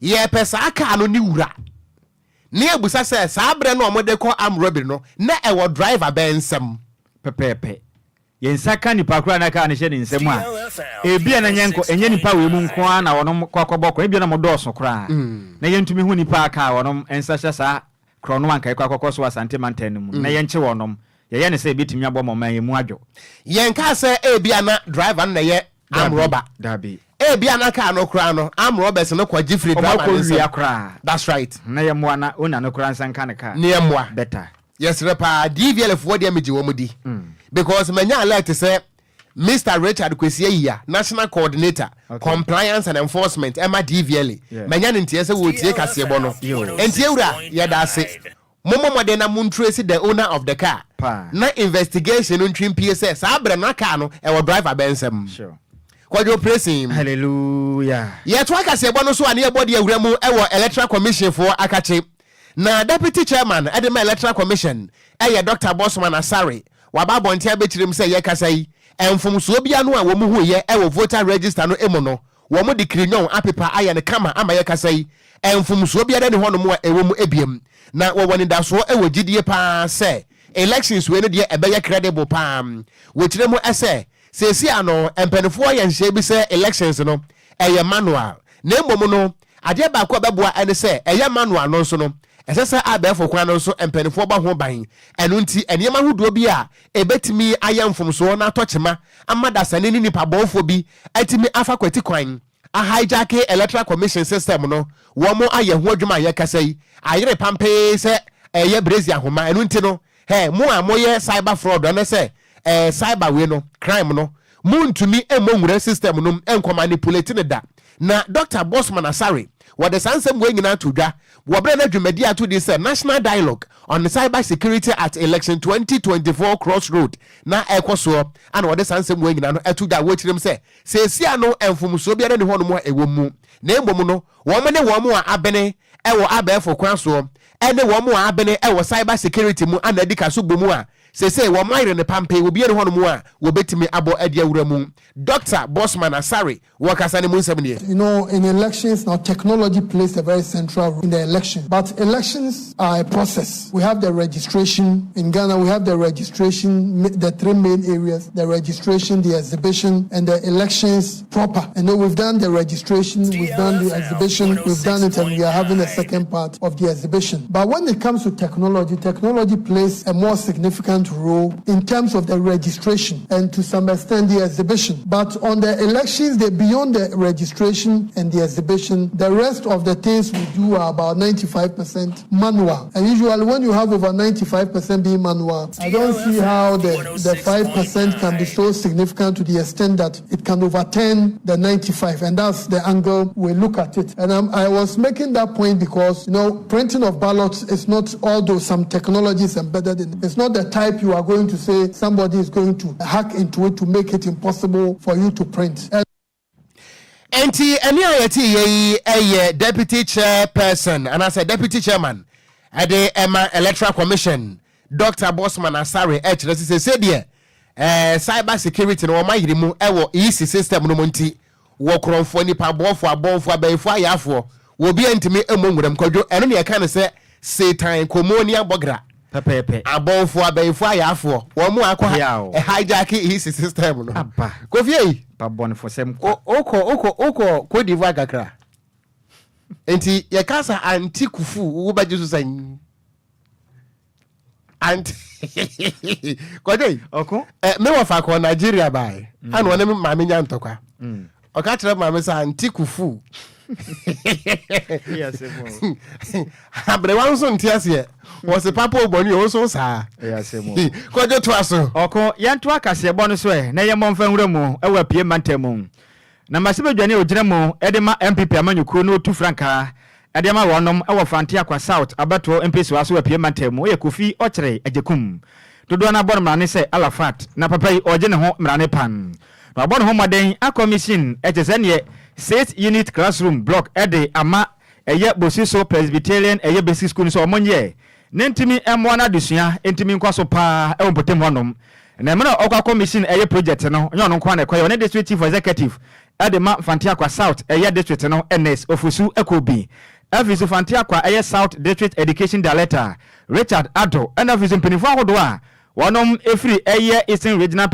Ye pesa aka no ni wura. Ne ebusa say sa abre no mo de ko am robbery no na ewo driver bensem. Pepepe. Ye nsaka nipa kura na ka ne hye ne nsem a. Ebia na nyenko enye nipa we mu nko a na wono kwakoboko ebia na mo doso kura. Na ye ntumi hu nipa aka wono ensahya sa krono anka kwakokoso asante mantan mu. Na ye nche wonom. Ye ne say bitimi abom man ye mu adwo. Ye nka say ebia na driver na ye am robber. Dabi. Ebia na car no kura no am robbers no kwa gifree driver. That's right. Na ye mo na ona no kura nsanka ne car. Ne mo better. Yes repa DVL for dia meji wo mudi. Because manya alert say Mr. Richard Kwesiya, National Coordinator, Compliance and Enforcement, Emma DVL. Manya ntie say wo tie kasebo no. Entie wura ye da se. Momo modena mun trace the owner of the car. Na investigation ntwim PSS abre na car no e wo driver bensem. Sure. Kwadwo praising. Hallelujah. Ye to akasebo no so ane e body awura mu e wo Electoral Commission for akache. Na deputy chairman Edema Electoral Commission eye Dr. Bosman Asare waba bontia bechirim say ye kasai enfumsuo bia no a wo mu hu ye e wo voter register no emu no wo mu dikrinyon apepa aya ne kama ama ye kasai enfumsuo bia de ne hono mu a ewo mu ebiem na wo woni da so e wo gidie pa say elections we no de ebe ye credible pa wo chire mu ese sesi ano empenfo ye nhye bi say elections no eye manual na emom no ade ba ko beboa ene say eye manual no so no esese abefo kwan no so empenfo ba ho ban eno nti enema huduo bi a ebetimi ayamfomso na atochema amada sane ni nipa bofo bi atimi afa kwati kwan a hijack electoral commission system no wo mo aye ho adwuma ye kasai ayere pampe se eye brezi ahoma eno nti no mo a moye cyber fraud na se cyber we no crime no muntumi emonwure system no enko manipulate ne da na Dr. Bosman Asare what the sansem we nyina to dwa wo bre na dwumadi ato this national dialogue on cyber security at election 2024 crossroad na ekoso and what the sansem we nyina no ato dwa wo chirem se sia no enfumso bia ne ho no mo ewo mu na embom no wo me ne wo mo a abene ewo abefo kwan so ene wo mo a abene ewo cyber security mu anadika so bomu a say wo mayre ne pampe wo bia ne ho no mu a wo betimi abo ade awura mu Dr. Bosman Asare wo kasa ne mu nsem ne. You know, in elections now technology plays a very central role in the election, but elections are a process. We have the registration in Ghana, we have the registration, the three main areas: the registration, the exhibition, and the elections proper. And then we've done the registration, we've done the exhibition, we've done it, and we are having a second part of the exhibition. But when it comes to technology plays a more significant role in terms of the registration and to some extent the exhibition. But on the elections, beyond the registration and the exhibition, the rest of the things we do are about 95% manual. And usually when you have over 95% being manual, I don't see how the 5% can be so significant to the extent that it can overturn the 95. And that's the angle we look at it. And I was making that point because, printing of ballots is not, although some technology is embedded in it, it's not the type you are going to say somebody is going to hack into it to make it impossible for you to print. Enti any ayeti deputy chairperson and as a deputy chairman at the Electoral Commission, Dr. Bosman Asare said here cyber security no ma yirimu ewo easy system no monti wo kronfo nipa bofo abefo ayafo wo bi antimi emonwuram kwadwo eno ne ka ne se Satan komonia bogra pepepe abonfo abefo ayafo wo mu akwa hijack easy system no kofi babon for sem oko Cote d'Ivoire kakra enti ye kasa antikufu wo baje so san anti Kwadwo oko me wa fa ko Nigeria bai anu wona me mame nya ntokwa o ka tire mame sa antikufu yes mo abre wan so ntiase wo se papa oboni o so sa yes mo Kwadwo to aso oko yanto akase bo no so na ye mo mfa nwura mu e wa pie mantemu na masebedwane ogina mu e de ma MPP amanyuku no tu franka e de ma wonom e wa fantia kwa South abato MPC waso wa pie mantemu ye Kofi Ochere Ajekum dodo na bon mrane se Alafat na papa yi ogine ho mrane pan na bon ho maden a commission e tezane 6 unit classroom block e de ama eye Bosiso Presbyterian eye basic school so omonye nentimi emwa na dusua entimi nkwaso pa e wompotem honom na mena okwa commission eye project no nyo no nkwa na kwa ne district chief executive e de ma fantia kwa South eye district no NS ofusu ekobi Afisu fantia kwa eye South District Education Director Richard Ado and afisu mpinifo ahodo a wonom efiri eye Eastern Regional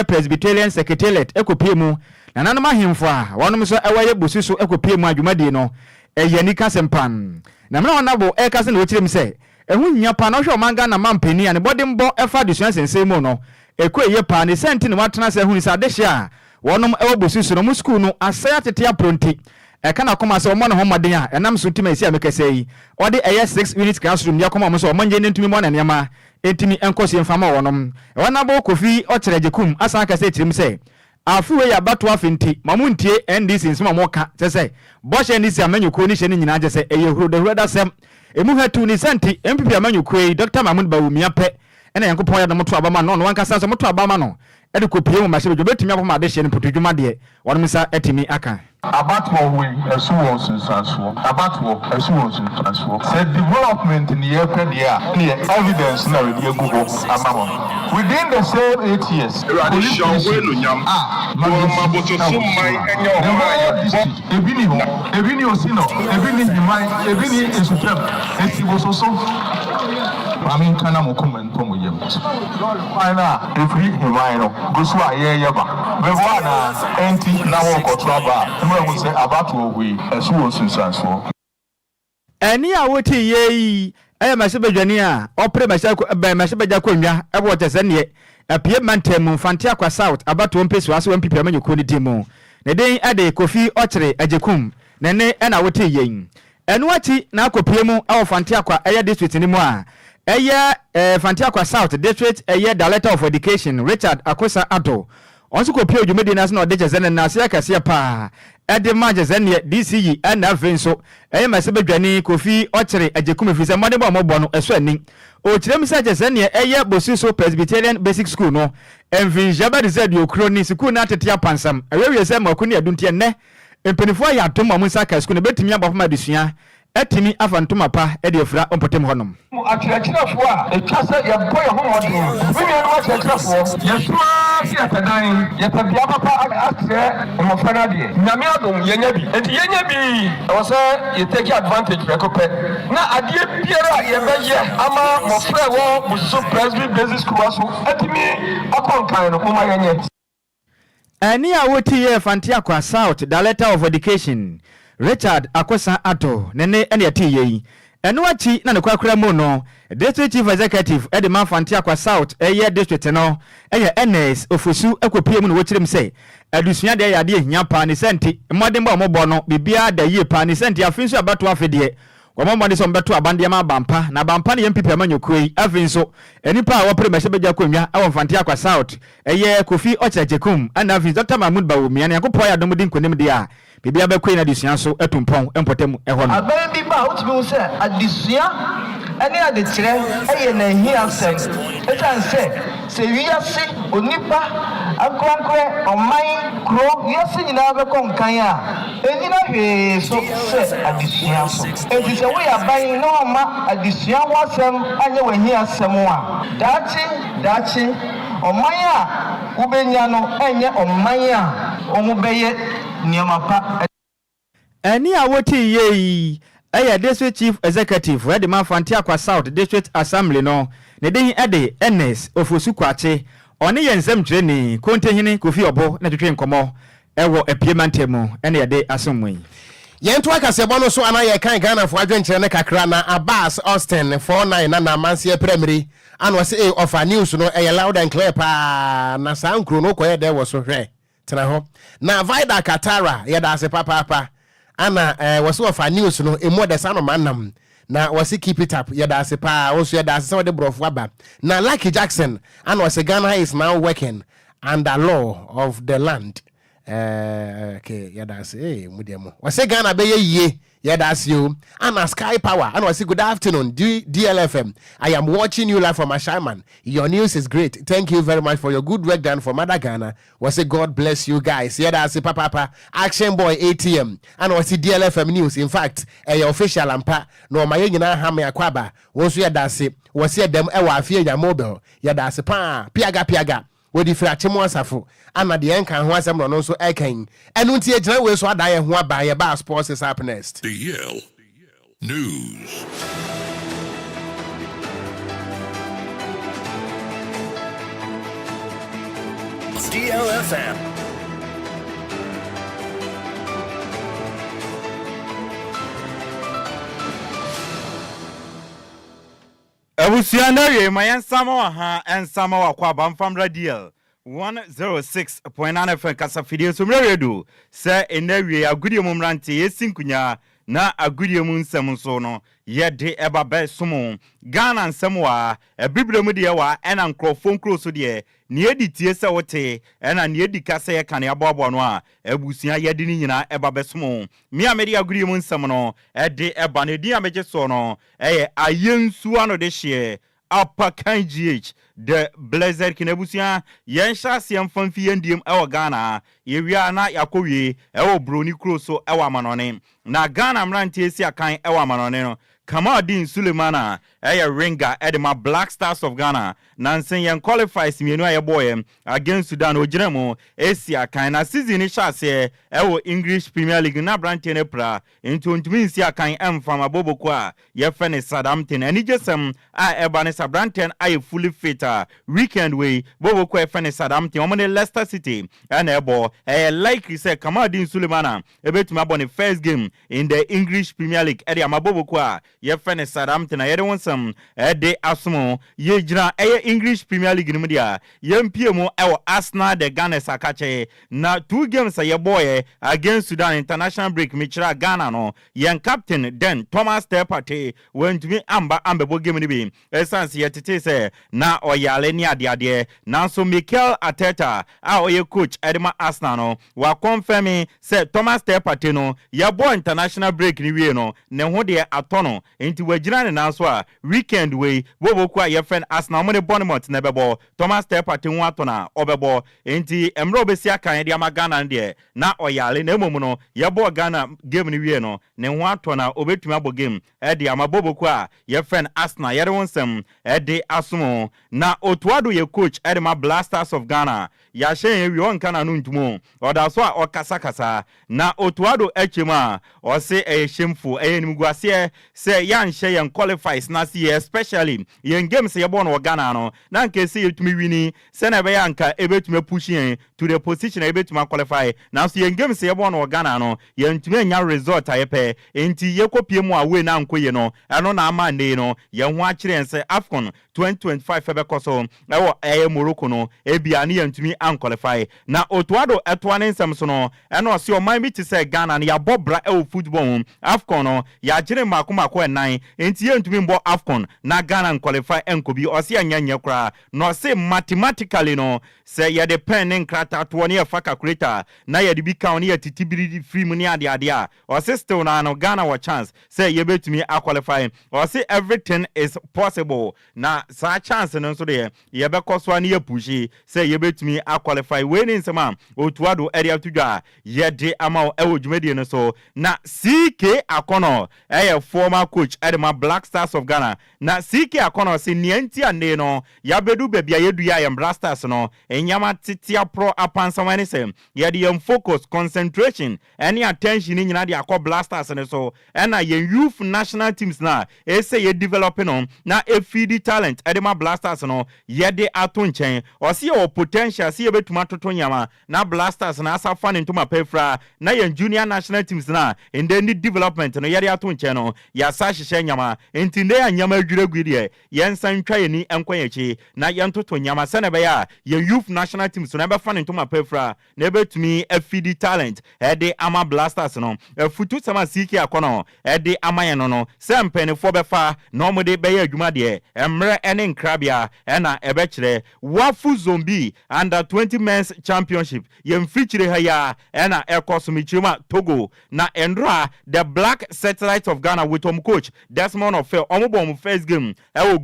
Presbyterian Secretariat ekopie mu na nanom ahemfo a wonom so ewaye Bosiso ekopie mu adwumadi no eye nika sempan na mena wonabo ekase na ochirem se ehu nya pa na hwe omanga na mampani ane bodimbo efa disuan sense mu no ekọ eye pa ne senti ne watena se hu ni sa dehye a wonom ewa Bosiso no mu school no asaya tete apronti kana koma se omo ne ho maden a enam so ntimi esi amekese yi ode eye 6 unit classroom ya koma mo so omo nje ntimi mo na nema entimi enkosi mfama wonom wana bo Kofi Ochere Ajekum asa aka se tirim se afuwe ya bato afinti mamuntie NDC nsema mo ka se bo she NDC amanyuko ni she ni nyina je se eye huro da sem emu hatu ni senti MPP amanyuko yi Dr. Mahmoud Bawumia pe ena yankopon ya no moto abama no wanka sa so moto abama no ede kopie mu mahye betumi apoma de hye ne potodwuma de wonom sa etimi aka Abatwo we esuwo sinsanso abatwo esuwo sinsanso say development in the area near evidence na we dey go amamo within the same 8 years ebini osino ebini himai ebini esutem esibososo Amin kana mo comment ko mo yem. Ana every himai no go so ayeyeba. Be wana enti na wo ko traba. Mo say abatwo we esuwo sinsanso. Eni a woti yeyi aya masebedwane a opre masebedja konwa e bo tese ne apie mantem fantia kwa South abatwo mpesu aso MPP amanyuko ni dimu. Ne den ade Kofi Ochere Ajekum ne ne na woti yeyi. Enu achi na akopie mu a fantia kwa aya district ni mu a eye fantia kwa South District eye Director of Education Richard Akosa Ado onso ko pio dwumedi na na odeje zene na ase akase pa ede maje zene DCE na venso eye masebedwane Kofi Ochere Ajekum efise mode bo mobo no eso ani o kirem se je zene eye Bosiso Presbyterian Basic School no Nhyiraba de Ocran school na tete apansam awewe se makuni aduntie ne empenifo ya atom amunsa ka school ne betimi abafoma desua etimi afantoma pa e de afura ompotem honom akirafo a etwase ye boy homodin wini no akirafo ye suma si atadan ye tabia papa atre omofana de nyame adom ye nya bi enti ye nya bi o se ye take advantage fe kope na adie biara ye beye ama mofra wo Bosiso Presby Basic School aso etimi akonkan no kuma ye nye ani a woti ye fantia kwa South Director of Education Richard Akosa Ato nene ene ati yeyi eno achi na ne kwakra mu no district chief executive e de manfanti akwa south eye district no eye NS ofosu akopie mu no wochirim say adusua de yade ehia pa ne senti modern ba ombo no bibia da yie pa ne senti afinso abato afedie kwamomode so mbeto abande ma bampa na bampa ne yempipa manyokoi afinso enipa a wopre mehye beja kwanwa awonfanti akwa south eye kofi ochejekum ana afin Dr. Mahmoud Bawumia ne yakopo ya domudi nkonim de a bibia bekoi na adusua so etumpon empotem eho no aban bi ba wotumi se adusua ene ade kire eye na hia sem etan se wiase onipa akwankwe oman kro wiase nyina be konkan a enyina hwe so se adusua so enti se we aban no ma adusua wasem anye we hia sem a dachi oman a ubenya no enye oman a omubeye niamapa eni awoti yei aya district chief executive where the man fanti akwa south district assembly no ne den ede NS ofosu kwache oni yensem treni kontehini kofi obo na twetwe nkomo ewo epiemantemu ene yede asomwe yentu akasebo no so ana ye kan Ghana fo adwenkyere ne kakra na Abbas Austin 49 na manse primary and was offer news no e loud and clear pa na sankro no koye de wo so hwe tena ho na Vida Katara ye da se papa ana was offer news no emo de sano manam na was keep it up ye da se pa also ye da se so de brofo aba na Lucky Jackson and was Ghana is now working under law of the land. Okay, yeah, that's Mudiamo. Was a Ghana be ye, yeah, that's you. And Sky Power, and was a good afternoon, DLFM. I am watching you live from Ashaman. Your news is great. Thank you very much for your good work done for Mother Ghana. Was a God bless you guys. Yeah, that's a papa Action Boy ATM. And was a DLFM news. In fact, a official ampa no my hame akwaba. Was yeah, that's it. Was here them ewa fear your mobile. Yeah, that's a piaga. Wodi fra chemo asafo ana de enkan ho asem no so eken enu ntie gina we so adaye ho aba ye ba sports is up next. DL News. DLFM. Abusiana ye mayan sama ha en sama wa kwa bamfam radio 106.9 FM kasafidie so mredo se enawie agudie mumrante yesinkunya na agudie mu nsem so no ye de eba be somo Ghana nsem wa ebibire mu de wa ena nkrofo nkro so de ne editie se wote ena ne edika se ye kan aboabo no a abusia ye de ni nyina eba be somo mi amedi agudie mu nsem no de eba ne di ameje so no ayensu ano de hye Apakan GH the blazer kinebusia yensha siam famfi yendiem ewo Ghana yewia na yakowie ewo broni kroso ewo amanone na Ghana mrante esi akan ewo amanone no Kamadin Sulemana ringa edema Black Stars of Ghana nansen yen qualifies mienu aye boy against Sudan ojiremo esi akan na season shase ewo English Premier League na brante ne pra into ntumi nsi akan emfam aboboko a ye fene Southampton ani jesem a eba ne Southampton aye fully fit weekend way boboko e fene Southampton omone Leicester City and ebo likely say Kamadin Sulemana ebetuma bone first game in the English Premier League edi amaboboko a ye fene Southampton ye won some de asomo ye jira English Premier League no dia ye mpiemo ewo Arsenal de Ghana sakache na 2 games ye boy against Sudan international break michira Ghana no yen captain then Thomas Tepate went to me ambebo game ni bi essence ye tete se na oyale ni ade na so Mikel Arteta a oye coach edema Arsenal no wa confirm say Thomas Tepate no ye boy international break ni wie no ne ho de atono enti wajira ne na so a weekend way boboku a ye friend Arsenal mo ne Bournemouth na bebo Thomas Tepate ho atona obebo enti emro besia kan de amagana de na oyale na emom no ye bo Ghana game ni wie no ne ho atona obetumi abo game e de amaboboku a ye friend Arsenal ye wonsem e de asomo na otuado ye coach Edema Blasters of Ghana ya hyen wi on kana no ntumo oda so a okasakasa na otuado echema o se e shemfo e nimguase se yan hye yan qualifies na see especially yen games ye born Ghana no na nke see yetumi wini se na be yanka ebetumi push yen to the position ebetumi qualify na so yen games ye born Ghana no yen tumi nya result ayepe enti ye kopie mu awe na nkoye no eno na amande no yen ho akire ense AFCON 2025 ebekoso ewo Morocco no ebia ne yen tumi an qualify na otuado etwane nsem so no eno se o man bi ti se Ghana na ya bobra e football AFCON no ya jire makomako enan enti yen tumi mbo AFCON na Ghana qualify enkobi o se anyanya kra no se mathematically no se ye depend nkrata to ne fa calculator na ye de bi count ne titibiri free mu ne ade a o se still na no Ghana wa chance se ye betumi a qualify o se everything is possible na sa chance no so de ye be koso ne ye pushi se ye betumi a qualify we ni nsema otuado area tudwa ye de ama e wodwumedie no so na CK Akono former coach at my Black Stars of Ghana na CK Akono se nienti ande no ya bedu bebia yedu ya Black Stars no enyama titia pro apansamani se ye de focus concentration any attention ni nyina de akọ Black Stars ne so na ye youth national teams na say ye developing on na e feed talent at my Black Stars no ye de ato nchen o se o potential se ye betuma toto nyama na Black Stars na asa fan into my pefra na ye junior national teams na in the development no ye de ato nchen no ya sa hihye nyama entinde anyama adwuregudie ye nsan twa ye ni enkwanyechi na ye ntoto nyama se na be ya ye youth national teams na be fan into my pefra na betumi e feed talent e de ama Black Stars no futu sama CK Akono e de ama ye no se mpenefo be fa no mo de be ya adwuma de emre ene nkrabia na e be kire wafu zombie under 20 men's championship ye mfichire ha ya na ekosomichima Togo na endra the Black Satellite of Ghana with coach Desmond of omobom first game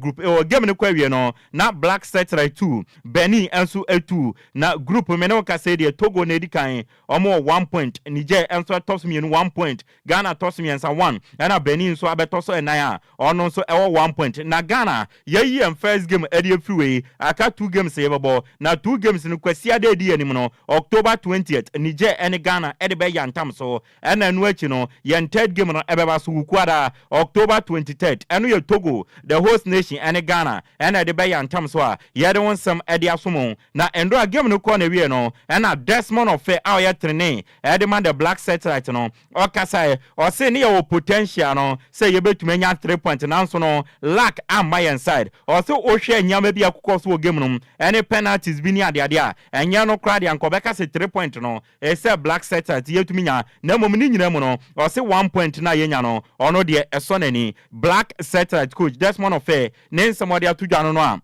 group game ne kwawie no na Black Satellite 2 Benin enso A2 na group me no ka say de Togo na edikan omo 1 point Niger enso tops me 1 point Ghana tops me 1 na Benin so abetoso enan ono so 1 point na Ghana yeyi first game edi freeway aka 2 games yebabo na 2 games no kwasia de edi anim no October 20th Niger and Ghana edi be yantam so na enu achi no yen third game no ebeba so kukwada October 23rd enu ye Togo the host nation and Ghana and edi be yantam so a ye de won some edi asomo na endo a game no ko na wie no na Desmond of our ye training edi man the Black Satellite no okasa o say ne ye potential no say ye betuma nya 3 point na so no lack am my inside o say o hwe nyama bi akokọ so game no any penalties bi ni ade a enya no kra de ankobeka say 3 point no e say Black Satellite yetumi nya na mom ni nyina mu no o say 1 point na yenya no ono de eso nani Black Satellite coach Desmond of ne nsomode atudwa no a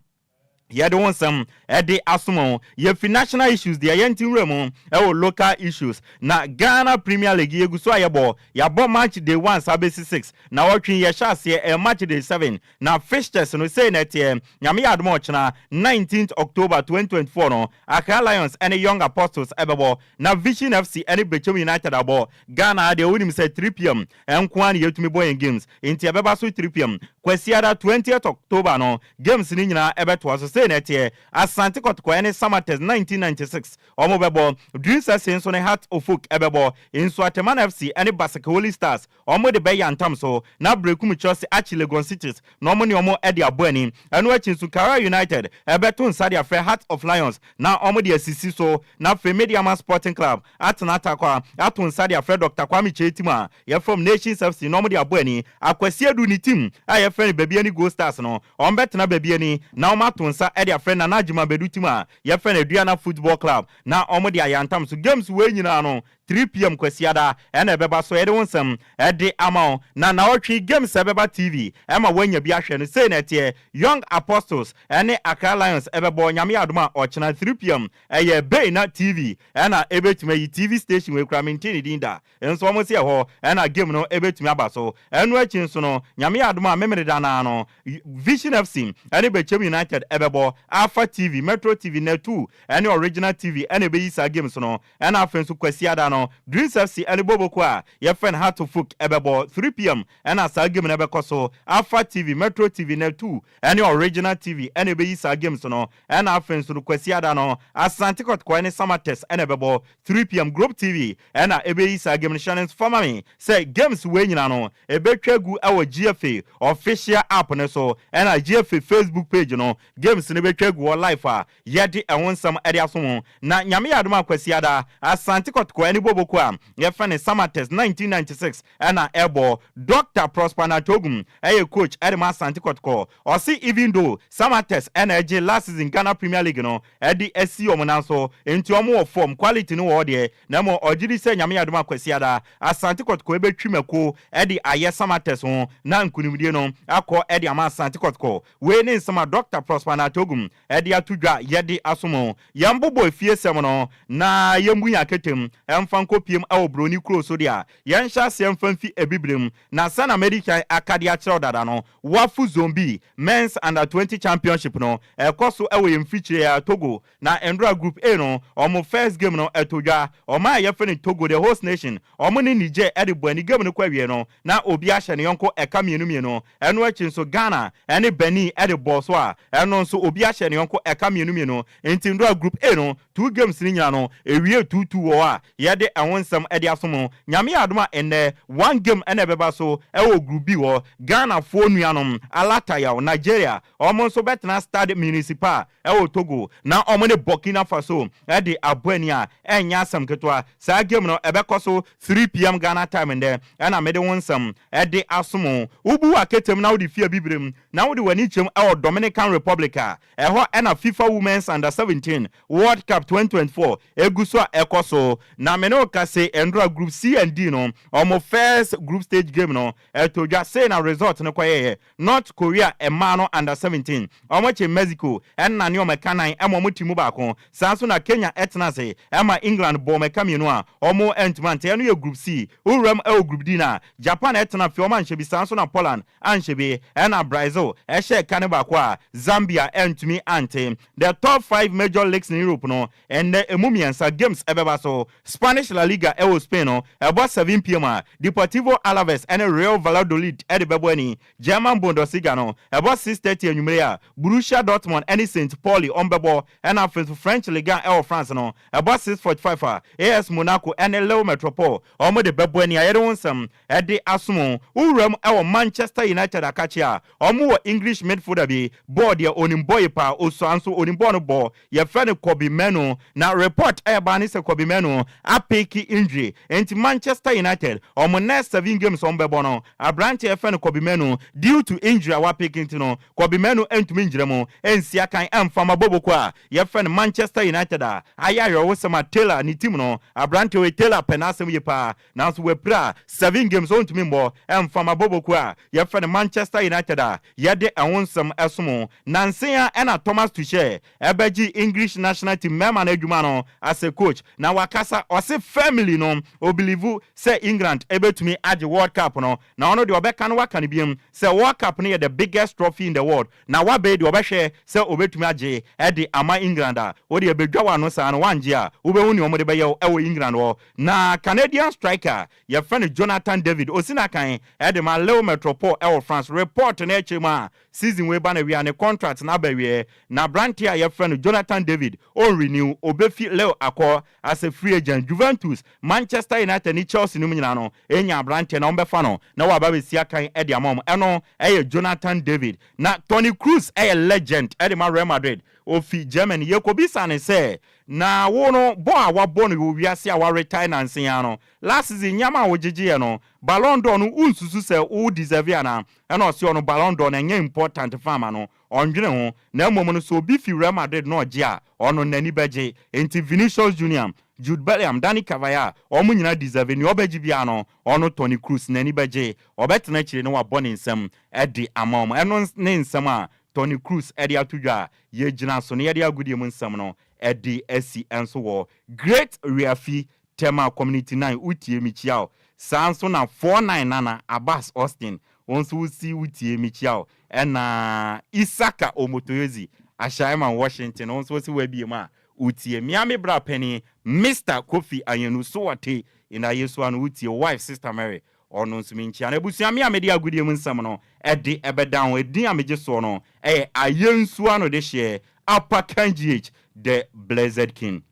ye de won some de asomo ye financial issues de yentin remu local issues na Ghana Premier League ye guso ayebo ya bo match day 1 sabesi 6 na watwin ye shase match day 7 na fixtures no say na tie nyame admo chna 19th October 2024 no Accra Lions and Young Apostles ebebo na Vision FC and Bechem United abo Ghana de wonim say 3 pm enkwan yetumi boy games inti ebeba so 3 pm kwasiada 20th October no games ni nyina ebeto so say netie Asante Kotoko ene Samates 1996 omobebo Dreams senso ne Heart of Folk ebebo inso Ateman FC ene Basaka Holy Stars omo de be yantam so na brekum Chelsea achi Legon Cities no omo ne omo ede aboani eno achinsu Kara United ebeto nsade afre Heart of Lions na omo de asisi so na Media Sporting Club atenata kwa ato nsade afre Dr. Kwame Chetima ye from Nations FC no omo de aboani akwasi edu ni team aye friend baby ni Go Stars no ombetena baby ni na omo ato nsa ede afre na najima bedutima ye friend Aduana Football Club na omo de ayantam so games we nyina no 3 pm kwasiada ena beba so ede wonsam ede amao na otwi games ebeba TV ema wanya bi ahwe no say na tie Young Apostles ene Accra Lions ebebo nyame adoma ochena 3 pm eye bay na TV ena ebetuma yi TV station we kra maintain dinda enso omo se ho ena game no ebetuma abaso enu achin so no nyame adoma memere dana no Vision FC ene Bechem United ebebo Alpha TV Metro TV na 2 ene Original TV ene be yisa games no ena afenso kwasiada no no Dreams FC and Bobokwa your friend had to fuck about 3 p.m. and as a game never so Alpha TV Metro TV Net 2 and your original TV and a base games no and our friends to Kwesiada no as Santikot Kwane summer test and about 3 p.m. Group TV and a base game Shannon's family say games when you know a better go our GFA official app and so and a GFA Facebook page no games in a better go live yet I want some areas na nyame adoma Kwesiada as Santikot Kwane Bobokwa your friend summer test 1996 and a airball Dr. Prosper Natogum a coach at the Santikot ko or see even though summer test energy last season Ghana Premier League no at the SC omonanso into a more form quality no order na mo ojidi se nyame adoma Kwesiada as Santikot ko ebe twimako at the aye summer test ho na nkunimdie no akọ at the ama Santikot ko we ne sama Dr. Prosper Natogum at the atudwa yedi asomo yambobo efie sem no na yembuya ketem emfanko piem a obroni kro so dia yensha se emfanfi ebibrem na sana American akadia chero dada no wafu zombie men's under 20 championship no ekoso ewe yemfichire ya Togo na Endra Group A no omo first game no etodwa oma yefene Togo the host nation omo ni Niger edibani game no kwawie no na obi ahye ne yonko eka mienu eno achi nso Ghana ene Benin edibo so a eno nso obi ahye ne yonko eka mienu enti Endra Group A no 2 games ni nyina no ewie 2-2 wo a yede awonsam edi asomo nyame adoma ene 1 game ene beba so ewo Group B wo Ghana fo nuanom alata ya Nigeria omo nso betna stade municipal ewo Togo na omo ne Burkina Faso edi aboania enya asam ketwa sa game no ebekoso 3 p.m. Ghana time nde na mede wonsam edi asomo ubu aketem na odi fia bibrem na odi wani chem ewo Dominican Republic eho na FIFA Women's Under 17 World Cup 2024 eguso ekoso na meno kase Endra Group C and D no omo first group stage game no etodwa say na result no kwaye North Korea emano Under 17 omo che Mexico en na ne omekanan emo motimu baako sanso na Kenya etnase ema England bo mekamienu a omo entmant eno ye group C uram group D na Japan etna fi omo anhyebi sanso na Poland anhyebi ena Brazil ehye kane baako a Zambia entumi ante the top 5 major leagues in Europe no and emumiensa games ebeba so Spanish La Liga ewo Spain no about 7 p.m. Deportivo Alaves and Real Valladolid edebebweni German Bundesliga no about 6:30 anwumere Borussia Dortmund and St. Pauli ombebo and after French Ligue 1 ewo France no about 6:45 AS Monaco and Lille Metropole omo de bebweni ayedonsam ede asomo uram ewo Manchester United akachia omo wo English midfielder bi board ya onimboy pa oso anso onimbo no bo ye friend Kobe Menu na report ebani se Kobe Menu apeki injury enti Manchester United omo next 7 games ombebo no abrante ye friend Kobe Menu due to injury wa peki ntino Kobe Menu entumi njiremo ensia kan emfama bobokwa ye friend Manchester United ayayo wosema Taylor ni team no abrante we Taylor penasem ye pa na so we pra 7 games ontumi mbo emfama bobokwa ye friend Manchester United yede awonsam esomo nansia ena Thomas Tuchel ebeji English national team member na adwuma no as a coach na wakasa ose family no obilivu say England ebetumi age World Cup no na ono de obeka no waka ne biem say World Cup ne the biggest trophy in the world na wabe de obehwe say obetumi age ede ama England odi ebedwa wa no sa no wanje a obehu ne omode beye ewo England wo na Canadian striker your friend Jonathan David osina kan ede ma Lille Metropole ewo France report na echema season we ba na wi ane contract na bawie na brantia your friend Jonathan David on renew obefi Leo akọ as a free agent Juventus Manchester United ni Chelsea no nyina no enya brantia na ombefa no na wa ba be sia kan ede amom eno eye Jonathan David na Toni Kroos eye legend ede ma Real Madrid ofi Germany yekobisa ne se na wono bo a wabɔ no wiase a wa retire na nsia no last season nyama wo gigye no Ballon d'Or no unsusu se o deserve ana ɛna ɔse ɔno Ballon d'Or na nye important fama no ɔndwene ho na mmom no so obi fi Real Madrid no ɔgye a ɔno nani bɛgye enti Vinicius Junior Jude Bellingham Dani Cavaya ɔmo nyina deserve ni ɔbɛgye bia no ɔno Toni Kroos nani bɛgye ɔbɛtena kyire no wabɔ ne nsɛm ɛde amam ɛno ne nsɛm a Toni Kroos ɛde atudwa ye gyina so ne yɛde agudie mu nsɛm no ɛde asi enso wɔ Great Reafi Tema Community 9 utie michiao sanso na 49 nana Abbas Austin onso usi utie michiao ɛna Isaka Omotoyozi Ashaiman Washington onso usi webie ma utie miami bra penny Mr. Kofi Ayenu Soate in a yesuan utie wife sister Mary or no sminchi and ebusiami media goodium nsam edi ebe down e din ameje so no ayen suano de share upper KGH the blessed king.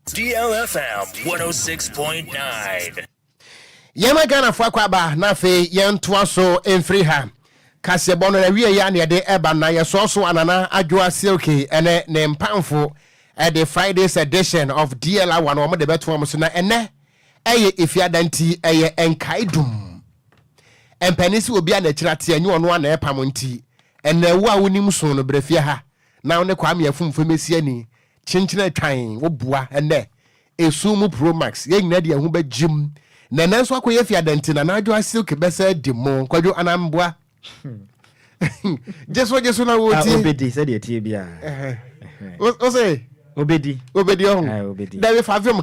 DLFM 106.9. Yema Ghana fo akwaba na fe yentoa so emfiri ha kasebo no na wie ya ne de eba na yeso anana adwoa silky ene ne mpamfo the Friday's edition of DL1 o mo de beto am so na ene eye ifiadanti eye enkaidum empanisi obi a na kirate anyi ono ana epam nti ene wo a wonim so no brefia ha na one kwa me afumfo mesi ani chinchina twan wo bua ene esumu pro max ye nyina de hu ba jim na nanso akoye fiadanti na adwoa silky besa dimo kwadwo anamboa Jesu na woti obedi said ye tie bia o say obedi on David favim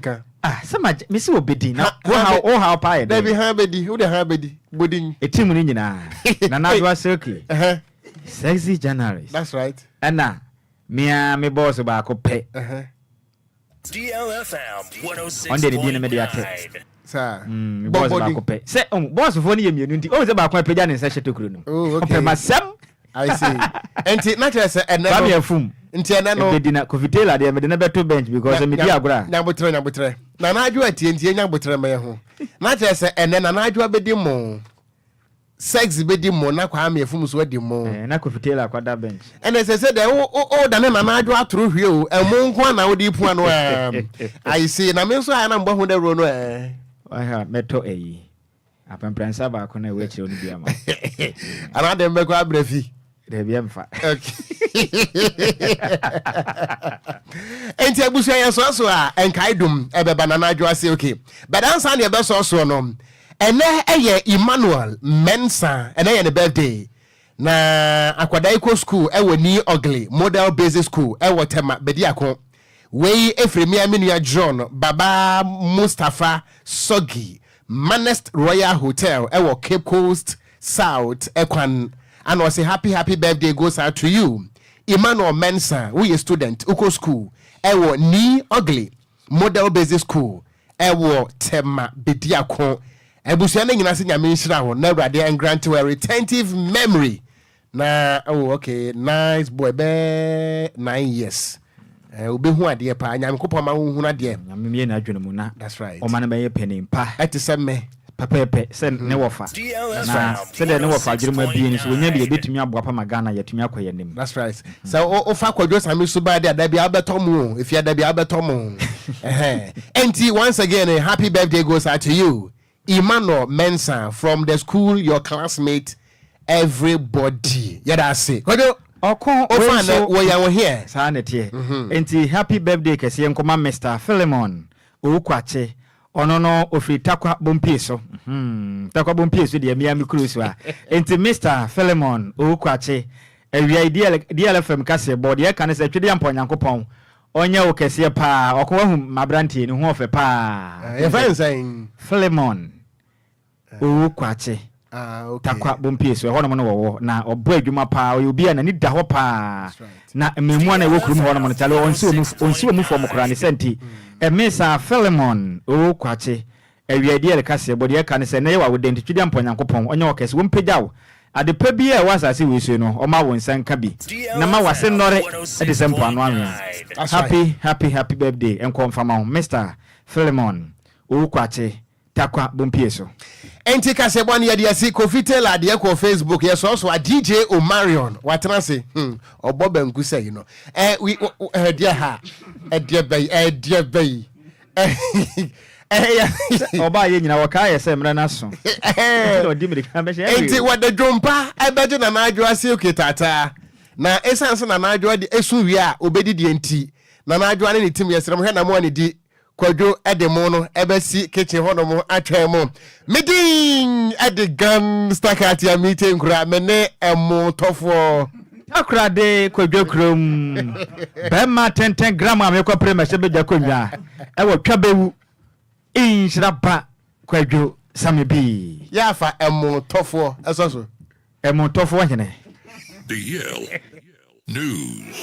ka sama me see obedi na how pa ye David ha bedi who the ha bedi bodin etim ni nyina na adwoa silky sexy January. That's right. Anna me boss ba ko pe DLFM 106.9. on the media sir boss ba ko pe say boss fo ni yemienu nti o se ba ko pe ja ne se shetekuru no o pe masem I see enti na tell say ene ba me afum nti ene no be di na kofitela de me de na beto bench because me di agora nyabotre na adwoa tie nyabotre me ho na tell say ene na adwoa be di mo sex be di mo na kwa me afum so di mo na kofitela kwada bench ene say de o da na adwoa atoro hwie o emu nko na odi pu ano I see na me so aya na mbo ho de ro no meto apempransa ba ko na we chi onu bia ma ana dem be kwa brefi de bia mfa enti abusu ya so a enkaidum ebeba na adwoa say okay but answer na ebe so no ene eye Emmanuel Mensa ene ye ne birthday na akwadai ko school ewo ni ugly model basic school ewo tema bediako we efremi aminu John Baba Mustafa Sogi Manest Royal Hotel ewo Cape Coast South Ekwan and was a happy birthday goes out to you Emmanuel Mensa we a student uko school ewo ni ugly model basic school ewo tema bediako ebusia na nyina se nyame nhira ho na awurade and grant a retentive memory na okay nice boy be 9 years obehu ade pa nyame kopɔ ma hu na de nyame me na adwene mu na that's right o man be ye penin pa etiseme pepepe se ne wofa na se de ne wofa adwene mu abie ni so wonya bi betumi aboa pa magana yatumi akoye nim that's right so o fa Kwadwo Sammy so ba de adabi abetomo if you adabi abetomo enti once again a happy birthday goes out to you Emmanuel Mensa from the school your classmate everybody yada say Kwadwo Okon so we are here sanete enti happy birthday kese nkoma Mr. Philemon Okwache ono no ofitakwa bompie so takwa bompie so de miami cruise wa enti Mr. Philemon Okwache awia DLFM kase board ye kan se twede ampo nyankopon onye o kese pa okon wahu mabrantie ni ho ofe pa ye fine saying Philemon Okwache okay. Takwa bompie so ho no no wo na obo adwuma pa obi na ni da ho pa na mmemu na ewokurum ho no no tale onsi omu fo mokora ne senti Mr. Philemon Okwache awiade ele kase body ka ne se na ye wa wodenti twidi amponyankopon onye okese wompegyaw adepa bi e wasase wesu no o ma won sanka bi na ma wase nnore e de sempo anu anwe happy birthday enko mfama Mr. Philemon Okwache takwa bompie so enti kase bon ye de asi kofitela de ko Facebook ye so a DJ Omarion watranse obobanku say you know we dear ha dear bay oba ye nyina waka ye se mra na so odi mi ka be she enti wada dwompa ebeje na adwo ase oketata na esanse na adwo de esu wi a obedi de enti na adwo ne tim yesrem hwe na mo ne di Kwadwo edemo no ebesi kitchen hono mo atwa mo midin edigan stakati a meeting kura mene emo tofo akrade Kwadwo krom bema 10 gram amekwa premese beja konwa ewo twabewu Nhyiraba Kwadwo Sammy bi yafa emo tofo esoso emo tofo hene DL News.